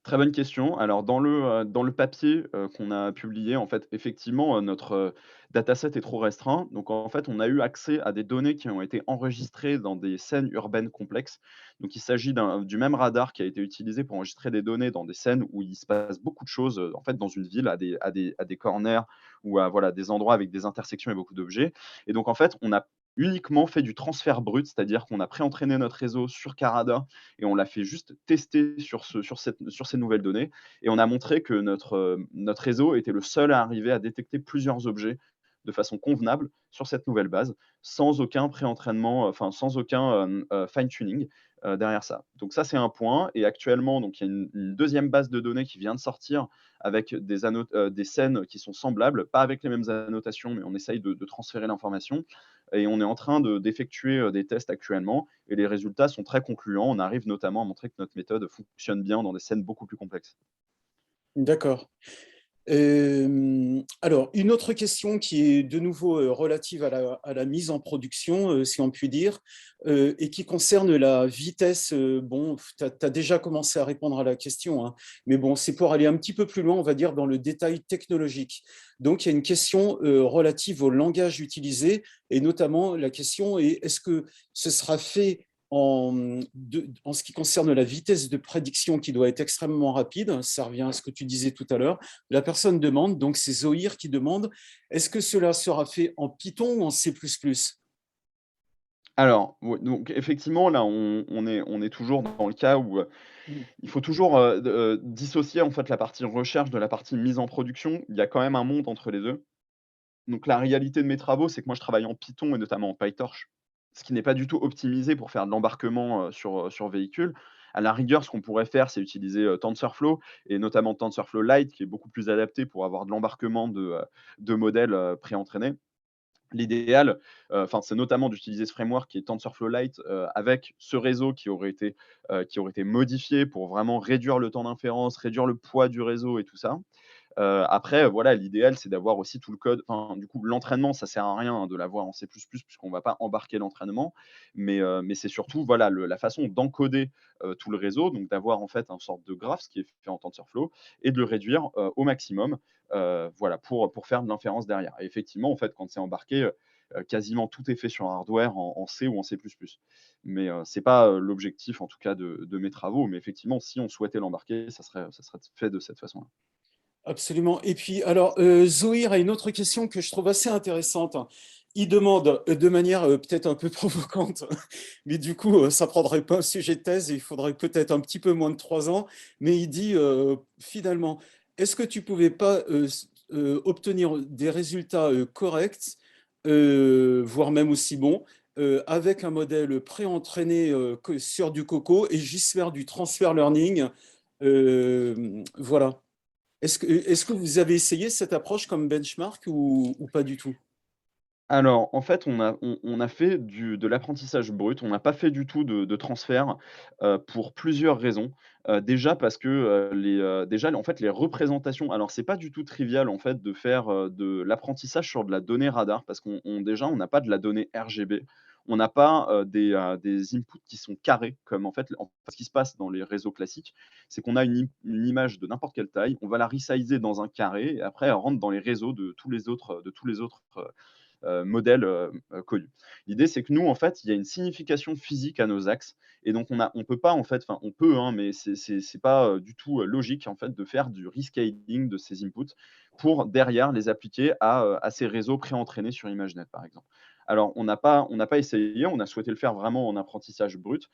Très bonne question. Alors dans le papier, qu'on a publié, en fait, effectivement, notre, dataset est trop restreint. Donc en fait, on a eu accès à des données qui ont été enregistrées dans des scènes urbaines complexes. Donc il s'agit du même radar qui a été utilisé pour enregistrer des données dans des scènes où il se passe beaucoup de choses, en fait, dans une ville, à des corners ou à, voilà, des endroits avec des intersections et beaucoup d'objets. Et donc en fait, on a uniquement fait du transfert brut, c'est-à-dire qu'on a pré-entraîné notre réseau sur Carada et on l'a fait juste tester sur ces nouvelles données. Et on a montré que notre réseau était le seul à arriver à détecter plusieurs objets de façon convenable sur cette nouvelle base, sans aucun pré-entraînement, enfin sans aucun fine-tuning derrière ça. Donc ça, c'est un point. Et actuellement, donc, il y a une deuxième base de données qui vient de sortir avec des scènes qui sont semblables, pas avec les mêmes annotations, mais on essaye de transférer l'information. Et on est en train d'effectuer des tests actuellement et les résultats sont très concluants. On arrive notamment à montrer que notre méthode fonctionne bien dans des scènes beaucoup plus complexes. D'accord. Alors, une autre question qui est de nouveau relative à la mise en production, si on peut dire, et qui concerne la vitesse. Bon, tu as déjà commencé à répondre à la question, hein, mais bon, c'est pour aller un petit peu plus loin, on va dire, dans le détail technologique. Donc, il y a une question relative au langage utilisé, et notamment la question est, est-ce que ce sera fait en ce qui concerne la vitesse de prédiction qui doit être extrêmement rapide. Ça revient à ce que tu disais tout à l'heure. La personne demande, donc c'est Zoïr qui demande, est-ce que cela sera fait en Python ou en C++? Alors, ouais, donc effectivement, là, on est toujours dans le cas où, il faut toujours, dissocier, en fait, la partie recherche de la partie mise en production. Il y a quand même un monde entre les 2. Donc la réalité de mes travaux, c'est que moi, je travaille en Python et notamment en PyTorch, ce qui n'est pas du tout optimisé pour faire de l'embarquement, sur véhicule. À la rigueur, ce qu'on pourrait faire, c'est utiliser, TensorFlow et notamment TensorFlow Lite, qui est beaucoup plus adapté pour avoir de l'embarquement de modèles, préentraînés. L'idéal, enfin, c'est notamment d'utiliser ce framework qui est TensorFlow Lite, avec ce réseau qui aurait été modifié pour vraiment réduire le temps d'inférence, réduire le poids du réseau et tout ça. Après, voilà, l'idéal, c'est d'avoir aussi tout le code, enfin, du coup, l'entraînement, ça sert à rien, hein, de l'avoir en C++ puisqu'on va pas embarquer l'entraînement. Mais c'est surtout, voilà, le la façon d'encoder, tout le réseau, donc d'avoir, en fait, un sorte de graphe, ce qui est fait en TensorFlow et de le réduire, au maximum, voilà, pour faire de l'inférence derrière. Et effectivement, en fait, quand c'est embarqué, quasiment tout est fait sur un hardware en C ou en C++. Mais, c'est pas, l'objectif, en tout cas, de mes travaux. Mais effectivement, si on souhaitait l'embarquer, ça serait fait de cette façon-là. Absolument. Et puis, alors, Zoïr a une autre question que je trouve assez intéressante. Il demande de manière peut-être un peu provocante, mais du coup, ça ne prendrait pas un sujet de thèse, et il faudrait peut-être un petit peu moins de 3 ans, mais il dit finalement, est-ce que tu ne pouvais pas obtenir des résultats corrects, voire même aussi bons, avec un modèle pré-entraîné sur du Coco et juste faire du transfer learning, voilà. Est-ce que vous avez essayé cette approche comme benchmark ou pas du tout? Alors, en fait, on a fait de l'apprentissage brut, on n'a pas fait du tout de transfert, pour plusieurs raisons. Déjà parce que, déjà, en fait, les représentations, alors c'est pas du tout trivial, en fait, de faire, de l'apprentissage sur de la donnée radar parce déjà, on n'a pas de la donnée RGB. On n'a pas, des inputs qui sont carrés comme, ce qui se passe dans les réseaux classiques, c'est qu'on a une image de n'importe quelle taille, on va la resizer dans un carré et après elle rentre dans les réseaux de tous les autres, modèles, connus. L'idée, c'est que nous, en fait, il y a une signification physique à nos axes et donc on peut pas, en fait, enfin, on peut, hein, mais c'est pas, du tout, logique, en fait, de faire du rescaling de ces inputs pour derrière les appliquer à ces réseaux préentraînés sur ImageNet, par exemple. Alors on n'a pas essayé, on a souhaité le faire vraiment en apprentissage brut.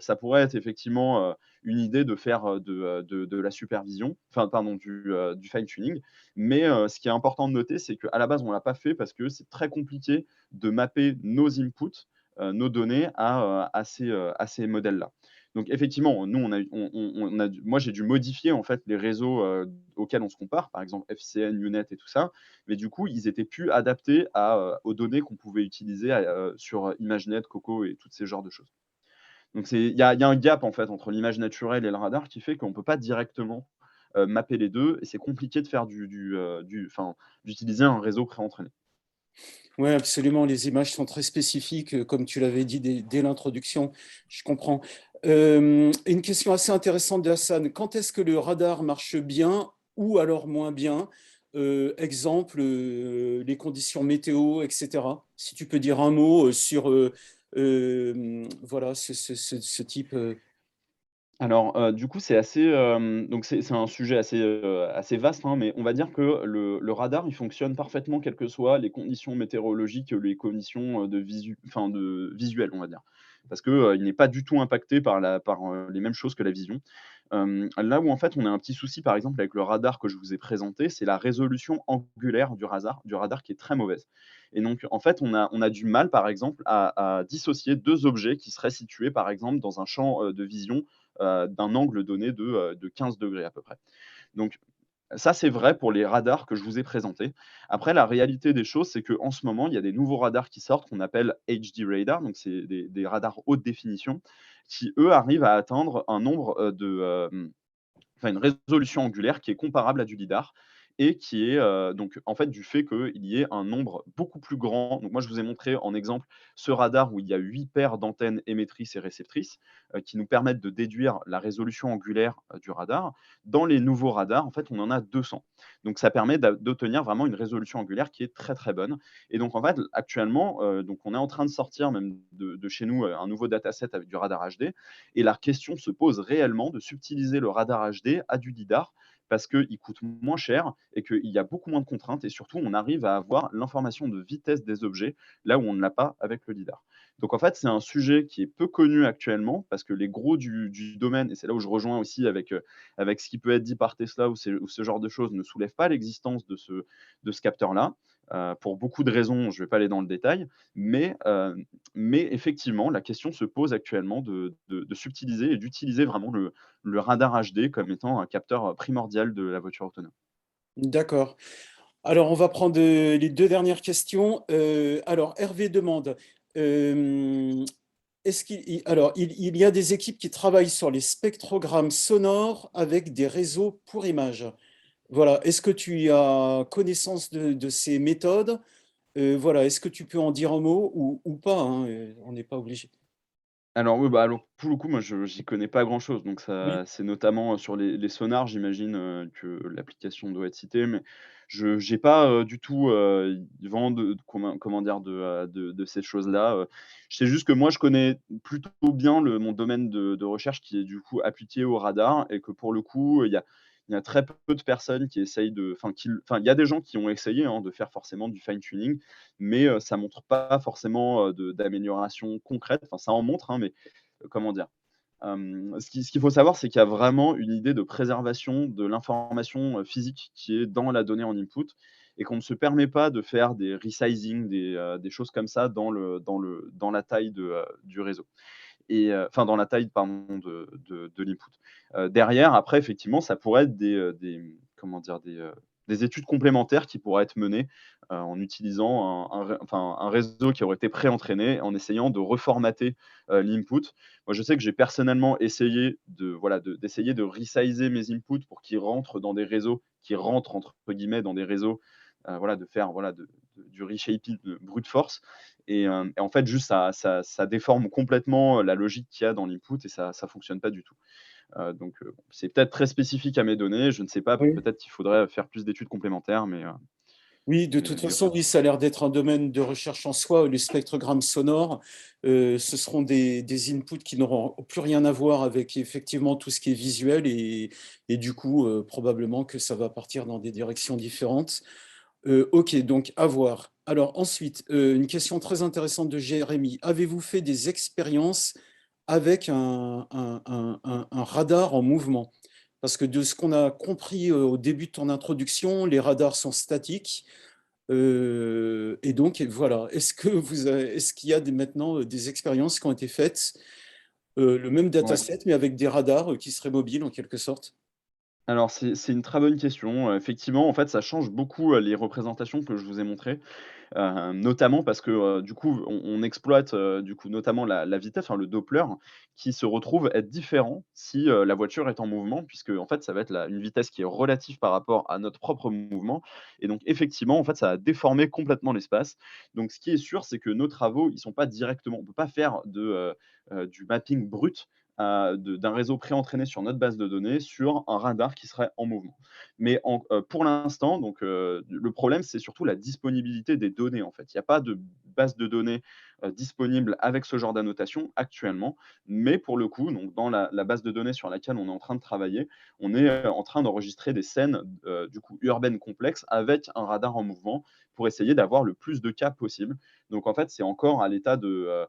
Ça pourrait être effectivement, une idée de faire, de la supervision, enfin pardon, du fine tuning. Mais ce qui est important de noter, c'est qu'à la base, on ne l'a pas fait parce que c'est très compliqué de mapper nos inputs, nos données à ces modèles-là. Donc effectivement, nous, on a dû moi, j'ai dû modifier, en fait, les réseaux, auxquels on se compare, par exemple FCN, UNet et tout ça. Mais du coup, ils étaient plus adaptés aux données qu'on pouvait utiliser sur ImageNet, Coco et tous ces genres de choses. Donc il y a un gap, en fait, entre l'image naturelle et le radar qui fait qu'on ne peut pas directement, mapper les 2 et c'est compliqué de faire enfin, d'utiliser un réseau préentraîné. Oui, absolument. Les images sont très spécifiques, comme tu l'avais dit dès l'introduction. Je comprends. Une question assez intéressante d'Hassan. Quand est-ce que le radar marche bien ou alors moins bien? Exemple, les conditions météo, etc. Si tu peux dire un mot sur voilà, ce type. Alors, du coup, donc c'est un sujet assez vaste, hein, mais on va dire que le radar, il fonctionne parfaitement quelles que soient les conditions météorologiques, les conditions, de visuelles, on va dire. Parce que, il n'est pas du tout impacté par les mêmes choses que la vision. Là où en fait on a un petit souci par exemple avec le radar que je vous ai présenté, c'est la résolution angulaire du radar qui est très mauvaise. Et donc en fait on a du mal par exemple à dissocier 2 objets qui seraient situés par exemple dans un champ, de vision, d'un angle donné de 15 degrés à peu près. Donc ça, c'est vrai pour les radars que je vous ai présentés. Après, la réalité des choses, c'est qu'en ce moment, il y a des nouveaux radars qui sortent qu'on appelle HD radar, donc c'est des radars haute définition, qui eux arrivent à atteindre un nombre, enfin une résolution angulaire qui est comparable à du lidar. et qui est, donc en fait, du fait qu'il y ait un nombre beaucoup plus grand. Donc moi, je vous ai montré en exemple ce radar où il y a 8 paires d'antennes émettrices et réceptrices, qui nous permettent de déduire la résolution angulaire, du radar. Dans les nouveaux radars, en fait, on en a 200. Donc ça permet d'obtenir vraiment une résolution angulaire qui est très, très bonne. Et donc en fait, actuellement, donc on est en train de sortir même de chez nous, un nouveau dataset avec du radar HD, et la question se pose réellement de subtiliser le radar HD à du lidar parce qu'il coûte moins cher et qu'il y a beaucoup moins de contraintes, et surtout on arrive à avoir l'information de vitesse des objets là où on ne l'a pas avec le lidar. Donc en fait, c'est un sujet qui est peu connu actuellement parce que les gros du domaine, et c'est là où je rejoins aussi avec ce qui peut être dit par Tesla, ou ce genre de choses, ne soulèvent pas l'existence de ce capteur-là, pour beaucoup de raisons, je ne vais pas aller dans le détail, mais, mais effectivement, la question se pose actuellement de subtiliser et d'utiliser vraiment le radar HD comme étant un capteur primordial de la voiture autonome. D'accord. Alors, on va prendre, les 2 dernières questions. Alors Hervé demande, hem, est-ce qu'il y a des équipes qui travaillent sur les spectrogrammes sonores avec des réseaux pour images? Voilà, est-ce que tu as connaissance de ces méthodes? Voilà, est-ce que tu peux en dire un mot ou pas, hein, on n'est pas obligé. Alors oui, bah, alors pour le coup, moi je j'y connais pas grand-chose, donc Oui, ça c'est notamment, sur les sonars, j'imagine, que l'application doit être citée, mais je j'ai pas, du tout, vent de comment dire? De ces choses-là, je sais juste que moi je connais plutôt bien mon domaine de recherche qui est du coup appliqué au radar, et que pour le coup, il y a très peu de personnes qui essayent il y a des gens qui ont essayé, hein, de faire forcément du fine tuning, mais ça montre pas forcément, d'amélioration concrète. Enfin, ça en montre, hein, mais comment dire? Ce qu'il faut savoir, c'est qu'il y a vraiment une idée de préservation de l'information, physique qui est dans la donnée en input, et qu'on ne se permet pas de faire des resizing, des choses comme ça dans la taille du réseau, et enfin dans la taille, pardon, de l'input. Derrière, après, effectivement, ça pourrait être comment dire? Des études complémentaires qui pourraient être menées, en utilisant un réseau qui aurait été pré-entraîné, en essayant de reformater, l'input. Moi, je sais que j'ai personnellement essayé d'essayer de resizer mes inputs pour qu'ils rentrent dans des réseaux qui «rentrent» entre guillemets dans des réseaux, voilà, de faire, voilà, du reshaping de brute force, et en fait, juste ça déforme complètement, la logique qu'il y a dans l'input, et ça fonctionne pas du tout. Donc bon, c'est peut-être très spécifique à mes données, je ne sais pas, oui. peut-être qu'il faudrait faire plus d'études complémentaires, Oui, de toute mais façon, oui, ça a l'air d'être un domaine de recherche en soi. Les spectrogrammes sonores, ce seront des inputs qui n'auront plus rien à voir avec effectivement tout ce qui est visuel et du coup, probablement que ça va partir dans des directions différentes. OK, donc à voir. Alors ensuite, une question très intéressante de Jérémy. Avez-vous fait des expériences avec un radar en mouvement? Parce que de ce qu'on a compris, au début de ton introduction, les radars sont statiques. Et donc, et voilà. Est-ce qu'il y a maintenant des expériences qui ont été faites, le même ouais. dataset, mais avec des radars qui seraient mobiles en quelque sorte? Alors c'est une très bonne question, effectivement, en fait, ça change beaucoup, les représentations que je vous ai montrées. Notamment parce que, du coup, on exploite, du coup, notamment la vitesse, enfin le Doppler, qui se retrouve être différent si, la voiture est en mouvement, puisque en fait, ça va être une vitesse qui est relative par rapport à notre propre mouvement, et donc effectivement, en fait, ça va déformer complètement l'espace. Donc ce qui est sûr, c'est que nos travaux, ils sont pas directement, on peut pas faire du mapping brut, d'un réseau pré-entraîné sur notre base de données sur un radar qui serait en mouvement. Mais pour l'instant, donc le problème, c'est surtout la disponibilité des données, en fait. Il n'y a pas de base de données, disponible avec ce genre d'annotation actuellement, mais pour le coup, donc dans la base de données sur laquelle on est en train de travailler, on est, en train d'enregistrer des scènes, du coup urbaines complexes avec un radar en mouvement pour essayer d'avoir le plus de cas possible. Donc en fait, c'est encore à l'état de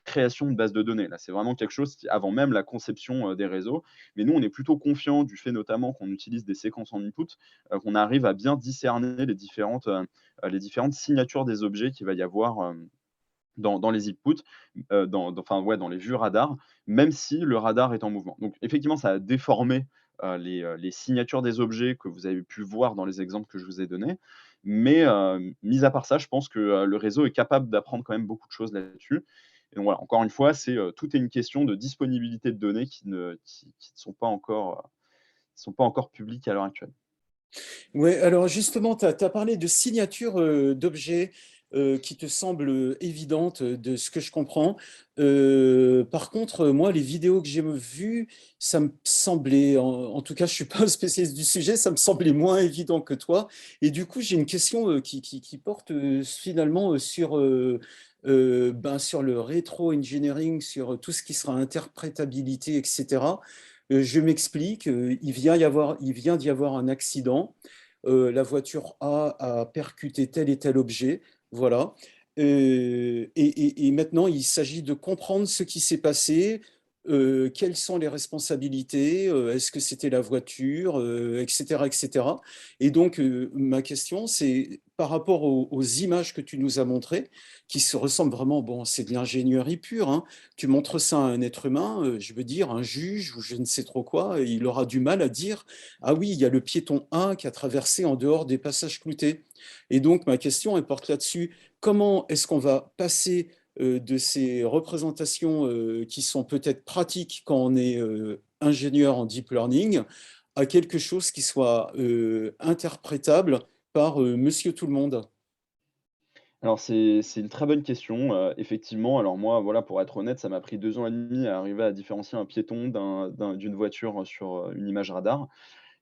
création de base de données. Là, c'est vraiment quelque chose qui avant même la conception, des réseaux, mais nous, on est plutôt confiant du fait notamment qu'on utilise des séquences en input, qu'on arrive à bien discerner les différentes signatures des objets qu'il va y avoir, dans les inputs, dans les vues radar, même si le radar est en mouvement. Donc effectivement, ça a déformé, les signatures des objets que vous avez pu voir dans les exemples que je vous ai donnés. Mais, mis à part ça, je pense que, le réseau est capable d'apprendre quand même beaucoup de choses là-dessus. Et donc voilà, encore une fois, tout est une question de disponibilité de données qui ne sont pas encore publiques à l'heure actuelle. Ouais, alors justement, tu as parlé de signature d'objets qui te semblent évidentes de ce que je comprends. Par contre, moi, les vidéos que j'ai vues, ça me semblait, en tout cas, je suis pas un spécialiste du sujet, ça me semblait moins évident que toi. Et du coup, j'ai une question qui porte finalement sur le rétro-engineering, sur tout ce qui sera interprétabilité, etc. Je m'explique, il vient d'y avoir un accident. La voiture A a percuté tel et tel objet, voilà. Et maintenant, il s'agit de comprendre ce qui s'est passé, quelles sont les responsabilités, est-ce que c'était la voiture, etc., etc. Et donc, ma question, c'est par rapport aux images que tu nous as montrées, qui se ressemblent vraiment, bon, c'est de l'ingénierie pure, hein. Tu montres ça à un être humain, je veux dire, un juge ou je ne sais trop quoi, et il aura du mal à dire ah oui, il y a le piéton 1 qui a traversé en dehors des passages cloutés. Et donc, ma question, elle porte là-dessus. Comment est-ce qu'on va passer de ces représentations qui sont peut-être pratiques quand on est ingénieur en deep learning à quelque chose qui soit interprétable par Monsieur Tout-le-Monde? Alors c'est une très bonne question, effectivement. Alors moi, voilà, pour être honnête, ça m'a pris 2 ans et demi à arriver à différencier un piéton d'une voiture sur, une image radar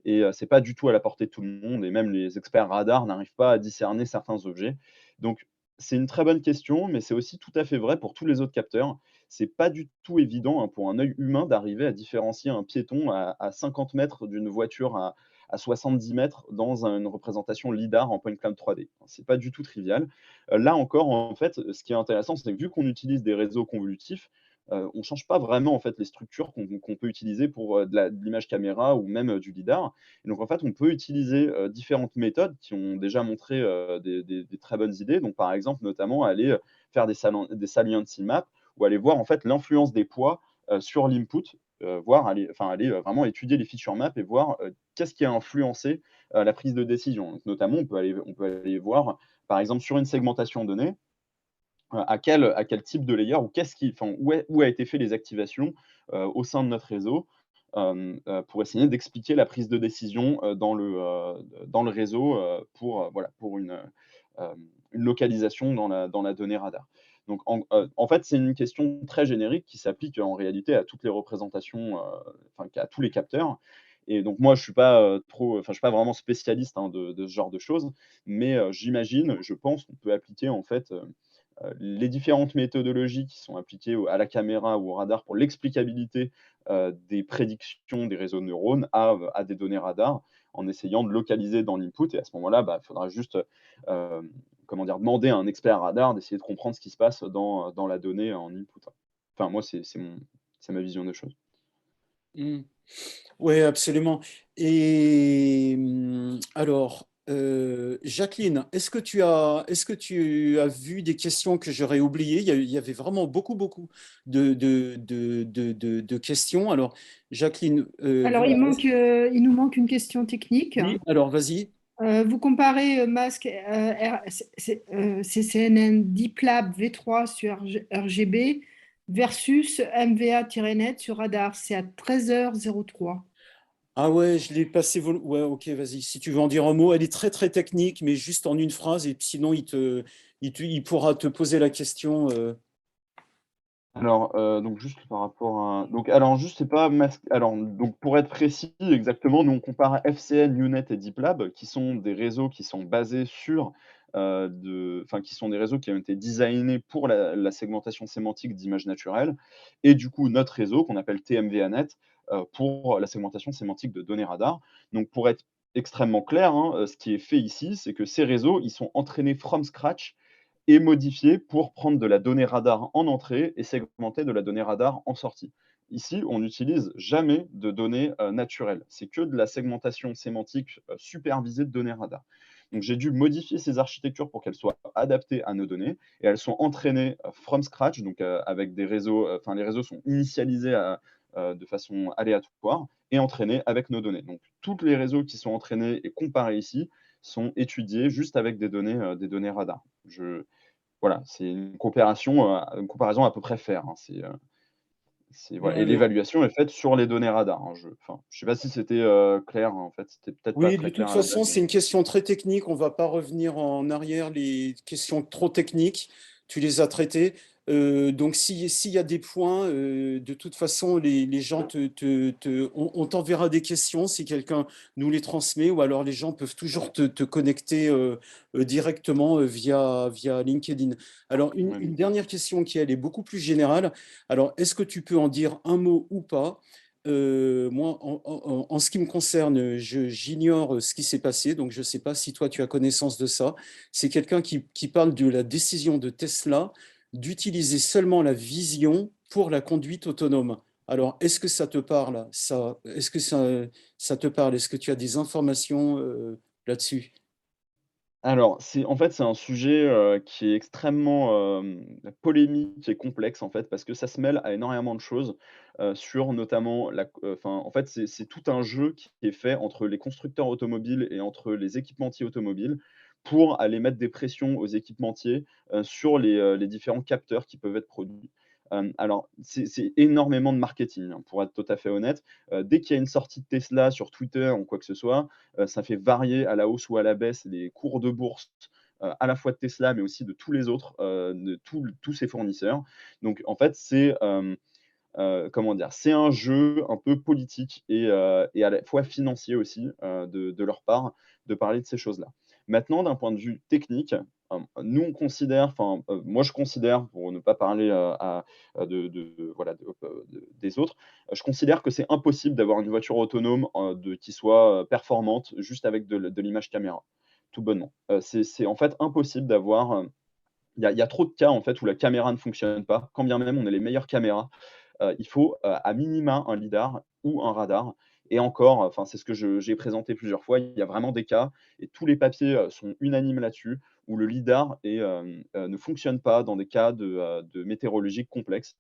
et c'est pas du tout à la portée de tout le monde et même les experts radars n'arrivent pas à discerner certains objets. Donc c'est une très bonne question, mais c'est aussi tout à fait vrai pour tous les autres capteurs. C'est pas du tout évident, hein, pour un œil humain d'arriver à différencier un piéton à 50 mètres d'une voiture à 70 mètres dans une représentation lidar en point cloud 3D. C'est pas du tout trivial. Là encore, en fait, ce qui est intéressant, c'est que vu qu'on utilise des réseaux convolutifs, on change pas vraiment, en fait, les structures qu'on peut utiliser pour, de l'image caméra ou même, du lidar. Et donc en fait, on peut utiliser, différentes méthodes qui ont déjà montré, des très bonnes idées. Donc par exemple, notamment aller, faire des saliency maps ou aller voir en fait l'influence des poids, sur l'input, voir aller, vraiment étudier les feature maps et voir, qu'est-ce qui a influencé, la prise de décision. Donc notamment, on peut aller voir, par exemple, sur une segmentation donnée, à quel type de layer ou qu'est-ce qui enfin, où a été fait les activations, au sein de notre réseau, pour essayer d'expliquer la prise de décision, dans le réseau, pour, voilà, pour une localisation dans la donnée radar. Donc en fait, c'est une question très générique qui s'applique en réalité à toutes les représentations, enfin, à tous les capteurs et donc moi, je suis pas vraiment spécialiste, hein, de ce genre de choses, mais j'imagine, je pense qu'on peut appliquer en fait, les différentes méthodologies qui sont appliquées à la caméra ou au radar pour l'explicabilité, des prédictions des réseaux de neurones à des données radar, en essayant de localiser dans l'input et à ce moment-là, bah, il faudra juste, comment dire? Demander à un expert radar d'essayer de comprendre ce qui se passe dans la donnée en input, ouais. Enfin moi, c'est ma vision des choses. Oui, absolument. Et alors, Jacqueline, est-ce que tu as vu des questions que j'aurais oubliées? Il y avait vraiment beaucoup, beaucoup de questions. Alors, Jacqueline, Alors, voilà. il nous manque une question technique. Oui, alors vas-y. Vous comparez Mask CCNN Deep Lab V3 sur RGB versus MVA-net sur radar. C'est à 13h03. Ah ouais, je l'ai passé. Ouais, ok, vas-y. Si tu veux en dire un mot, elle est très, très technique, mais juste en une phrase, et puis sinon, il pourra te poser la question. Alors, donc juste par rapport à donc alors juste c'est pas masq alors donc pour être précis exactement, nous on compare FCN, UNet et DeepLab qui sont des réseaux qui sont basés sur, qui sont des réseaux qui ont été designés pour la segmentation sémantique d'images naturelles et du coup notre réseau qu'on appelle TMVANet, pour la segmentation sémantique de données radar. Donc pour être extrêmement clair, hein, ce qui est fait ici, c'est que ces réseaux, ils sont entraînés from scratch et modifié pour prendre de la donnée radar en entrée et segmenter de la donnée radar en sortie. Ici, on n'utilise jamais de données naturelles. C'est que de la segmentation sémantique supervisée de données radar. Donc j'ai dû modifier ces architectures pour qu'elles soient adaptées à nos données et elles sont entraînées from scratch, donc avec des réseaux, les réseaux sont initialisés de façon aléatoire et entraînés avec nos données. Donc tous les réseaux qui sont entraînés et comparés ici sont étudiés juste avec des données radar. Voilà, c'est une comparaison à peu près faire, hein. voilà, et Alors, l'évaluation est faite sur les données radar, hein. Je sais pas si c'était, clair, hein, en fait, c'était peut-être pas oui, de très toute clair à la façon, base, c'est mais une question très technique. On ne va pas revenir en arrière. Les questions trop techniques, tu les as traitées. Donc, s'il y a des points, de toute façon, les gens on t'enverra des questions si quelqu'un nous les transmet, ou alors les gens peuvent toujours te connecter directement via LinkedIn. Alors, ouais, une bien. dernière question qui, elle, est beaucoup plus générale. Alors, est-ce que tu peux en dire un mot ou pas? Moi, en ce qui me concerne, j'ignore ce qui s'est passé, donc je ne sais pas si toi tu as connaissance de ça. C'est quelqu'un qui parle de la décision de Tesla d'utiliser seulement la vision pour la conduite autonome. Alors, est-ce que ça te parle, ça? Est-ce que ça te parle? Est-ce que tu as des informations là-dessus? Alors, en fait, c'est un sujet, qui est extrêmement, polémique et complexe, en fait, parce que ça se mêle à énormément de choses, sur notamment enfin, en fait, c'est tout un jeu qui est fait entre les constructeurs automobiles et entre les équipementiers automobiles pour aller mettre des pressions aux équipementiers, sur les différents capteurs qui peuvent être produits. Alors, c'est énormément de marketing, hein, pour être tout à fait honnête. Dès qu'il y a une sortie de Tesla sur Twitter ou quoi que ce soit, ça fait varier à la hausse ou à la baisse les cours de bourse, à la fois de Tesla, mais aussi de tous les autres, de tous ses fournisseurs. Donc en fait, comment dire? C'est un jeu un peu politique et à la fois financier aussi, de leur part, de parler de ces choses-là. Maintenant, d'un point de vue technique, nous on considère, enfin, moi je considère, pour ne pas parler, voilà, des autres, je considère que c'est impossible d'avoir une voiture autonome, qui soit, performante juste avec de l'image caméra, tout bonnement. C'est en fait impossible d'avoir, il y a trop de cas en fait où la caméra ne fonctionne pas, quand bien même on a les meilleures caméras. Il faut, à minima un lidar ou un radar, et encore, enfin, c'est ce que j'ai présenté plusieurs fois. Il y a vraiment des cas, et tous les papiers, sont unanimes là-dessus, où le lidar ne fonctionne pas dans des cas de météorologiques complexes,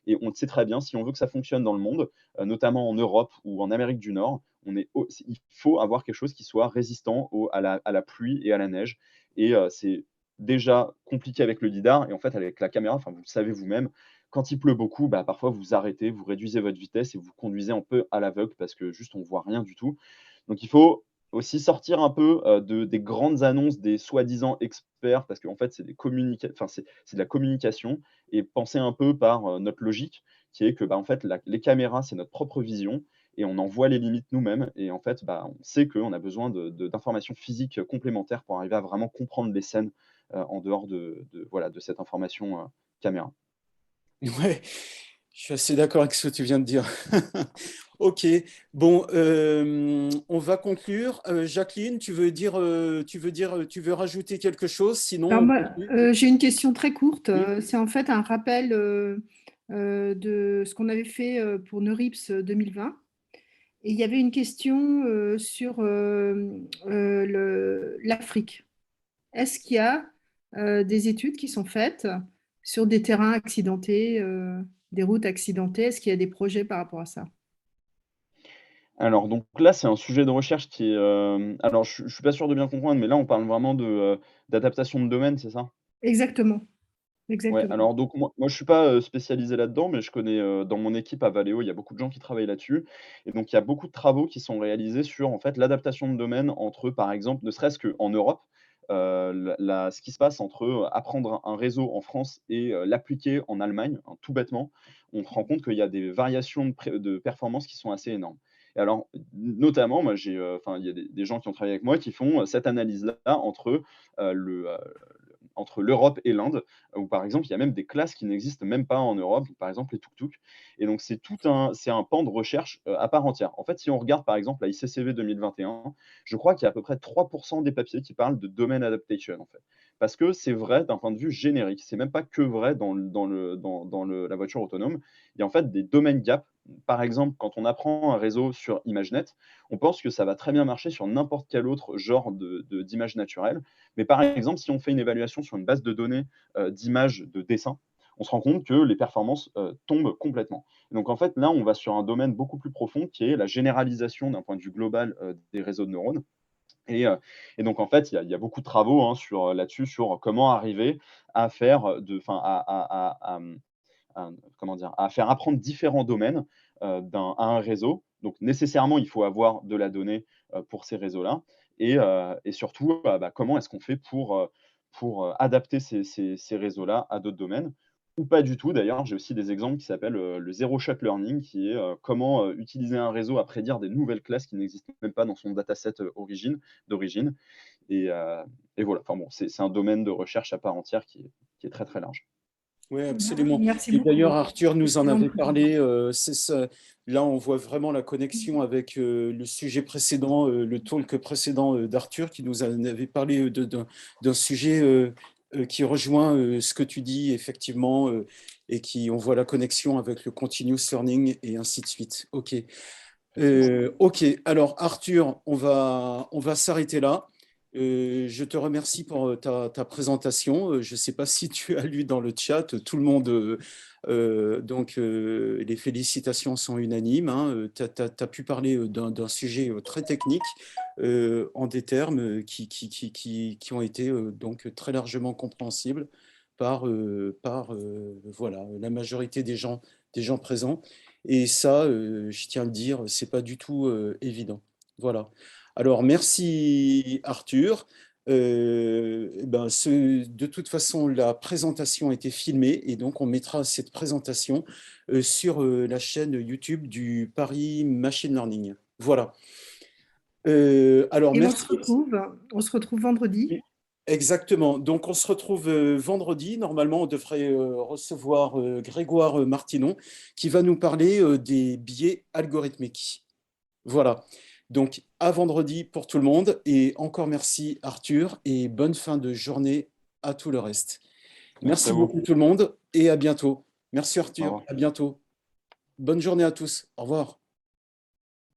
et on le sait très bien, si on veut que ça fonctionne dans le monde, notamment en Europe ou en Amérique du Nord, il faut avoir quelque chose qui soit résistant à la pluie et à la neige, et c'est déjà compliqué avec le lidar, et en fait avec la caméra, enfin, vous le savez vous-même, quand il pleut beaucoup, bah, parfois vous arrêtez, vous réduisez votre vitesse et vous conduisez un peu à l'aveugle parce que juste on voit rien du tout. Donc il faut aussi sortir un peu, des grandes annonces des soi-disant experts, parce qu'en fait c'est de la communication, et penser un peu par, notre logique, qui est que, bah, en fait les caméras, c'est notre propre vision, et on en voit les limites nous-mêmes, et en fait, bah, on sait qu'on a besoin d'informations physiques, complémentaires pour arriver à vraiment comprendre les scènes, en dehors voilà, de cette information, caméra. Ouais, je suis assez d'accord avec ce que tu viens de dire. Ok, bon, on va conclure. Jacqueline, tu veux rajouter quelque chose? Sinon, Alors on moi, continue. j'ai une question très courte. Oui, C'est en fait un rappel de ce qu'on avait fait pour NeurIPS 2020. Et il y avait une question sur l'Afrique. Est-ce qu'il y a des études qui sont faites sur des terrains accidentés, des routes accidentées? Est-ce qu'il y a des projets par rapport à ça? Alors donc là, c'est un sujet de recherche qui est, alors je suis pas sûr de bien comprendre, mais là, on parle vraiment d'adaptation de domaine, c'est ça? Exactement, Ouais, exactement. alors donc moi je suis pas, spécialisé là-dedans, mais je connais, dans mon équipe à Valeo, il y a beaucoup de gens qui travaillent là-dessus, et donc il y a beaucoup de travaux qui sont réalisés sur, en fait, l'adaptation de domaine entre, par exemple, ne serait-ce qu'en Europe, ce qui se passe entre, apprendre un réseau en France et l'appliquer en Allemagne, hein, tout bêtement. On se rend compte qu'il y a des variations de performance qui sont assez énormes, et alors, notamment, moi enfin, il y a des gens qui ont travaillé avec moi qui font, cette analyse-là entre, le, entre l'Europe et l'Inde, où par exemple, il y a même des classes qui n'existent même pas en Europe, par exemple les tuk-tuk. Et donc c'est un pan de recherche, à part entière. En fait, si on regarde par exemple la ICCV 2021, je crois qu'il y a à peu près 3 des papiers qui parlent de domain adaptation, en fait. Parce que c'est vrai d'un point de vue générique, c'est même pas que vrai la voiture autonome. Il y a en fait des domain gaps. Par exemple, quand on apprend un réseau sur ImageNet, on pense que ça va très bien marcher sur n'importe quel autre genre d'image naturelle. Mais par exemple, si on fait une évaluation sur une base de données, d'images de dessins, on se rend compte que les performances, tombent complètement. Donc en fait, là, on va sur un domaine beaucoup plus profond qui est la généralisation d'un point de vue global, des réseaux de neurones, et donc en fait, il y a beaucoup de travaux, hein, là-dessus, sur comment arriver à faire, comment dire, à faire apprendre différents domaines à un réseau. Donc nécessairement, il faut avoir de la donnée pour ces réseaux-là. Et surtout, comment est-ce qu'on fait pour adapter ces réseaux-là à d'autres domaines ou pas du tout d'ailleurs. J'ai aussi des exemples qui s'appellent le zero shot learning, qui est comment utiliser un réseau à prédire des nouvelles classes qui n'existent même pas dans son dataset d'origine. Et, euh, et voilà, enfin bon, c'est un domaine de recherche à part entière qui est très très large. Oui, absolument. Merci Et beaucoup. d'ailleurs, Arthur nous en Excellent. avait parlé. C'est ça. Là, on voit vraiment la connexion avec le sujet précédent, le talk précédent d'Arthur, qui nous en avait parlé d'un sujet qui rejoint ce que tu dis, effectivement, et qui, on voit la connexion avec le continuous learning et ainsi de suite. OK. OK. Alors, Arthur, on va s'arrêter là. Je te remercie pour ta présentation. Je ne sais pas si tu as lu dans le chat, tout le monde, les félicitations sont unanimes. Hein. Tu as pu parler d'un sujet très technique en des termes qui ont été donc très largement compréhensibles par voilà, la majorité des gens présents. Et ça, je tiens à le dire, c'est pas du tout évident. Voilà. Alors, merci Arthur. De toute façon, la présentation a été filmée et donc on mettra cette présentation sur la chaîne YouTube du Paris Machine Learning. Voilà. Alors, Et merci. on se retrouve vendredi. Exactement. Donc, on se retrouve vendredi. Normalement, on devrait recevoir Grégoire Martinon qui va nous parler des biais algorithmiques. Voilà. Donc, à vendredi pour tout le monde. Et encore merci, Arthur, et bonne fin de journée à tout le reste. Merci Merci à vous. beaucoup, tout le monde, et à bientôt. Merci, Au Arthur. revoir. À bientôt. Bonne journée à tous. Au revoir.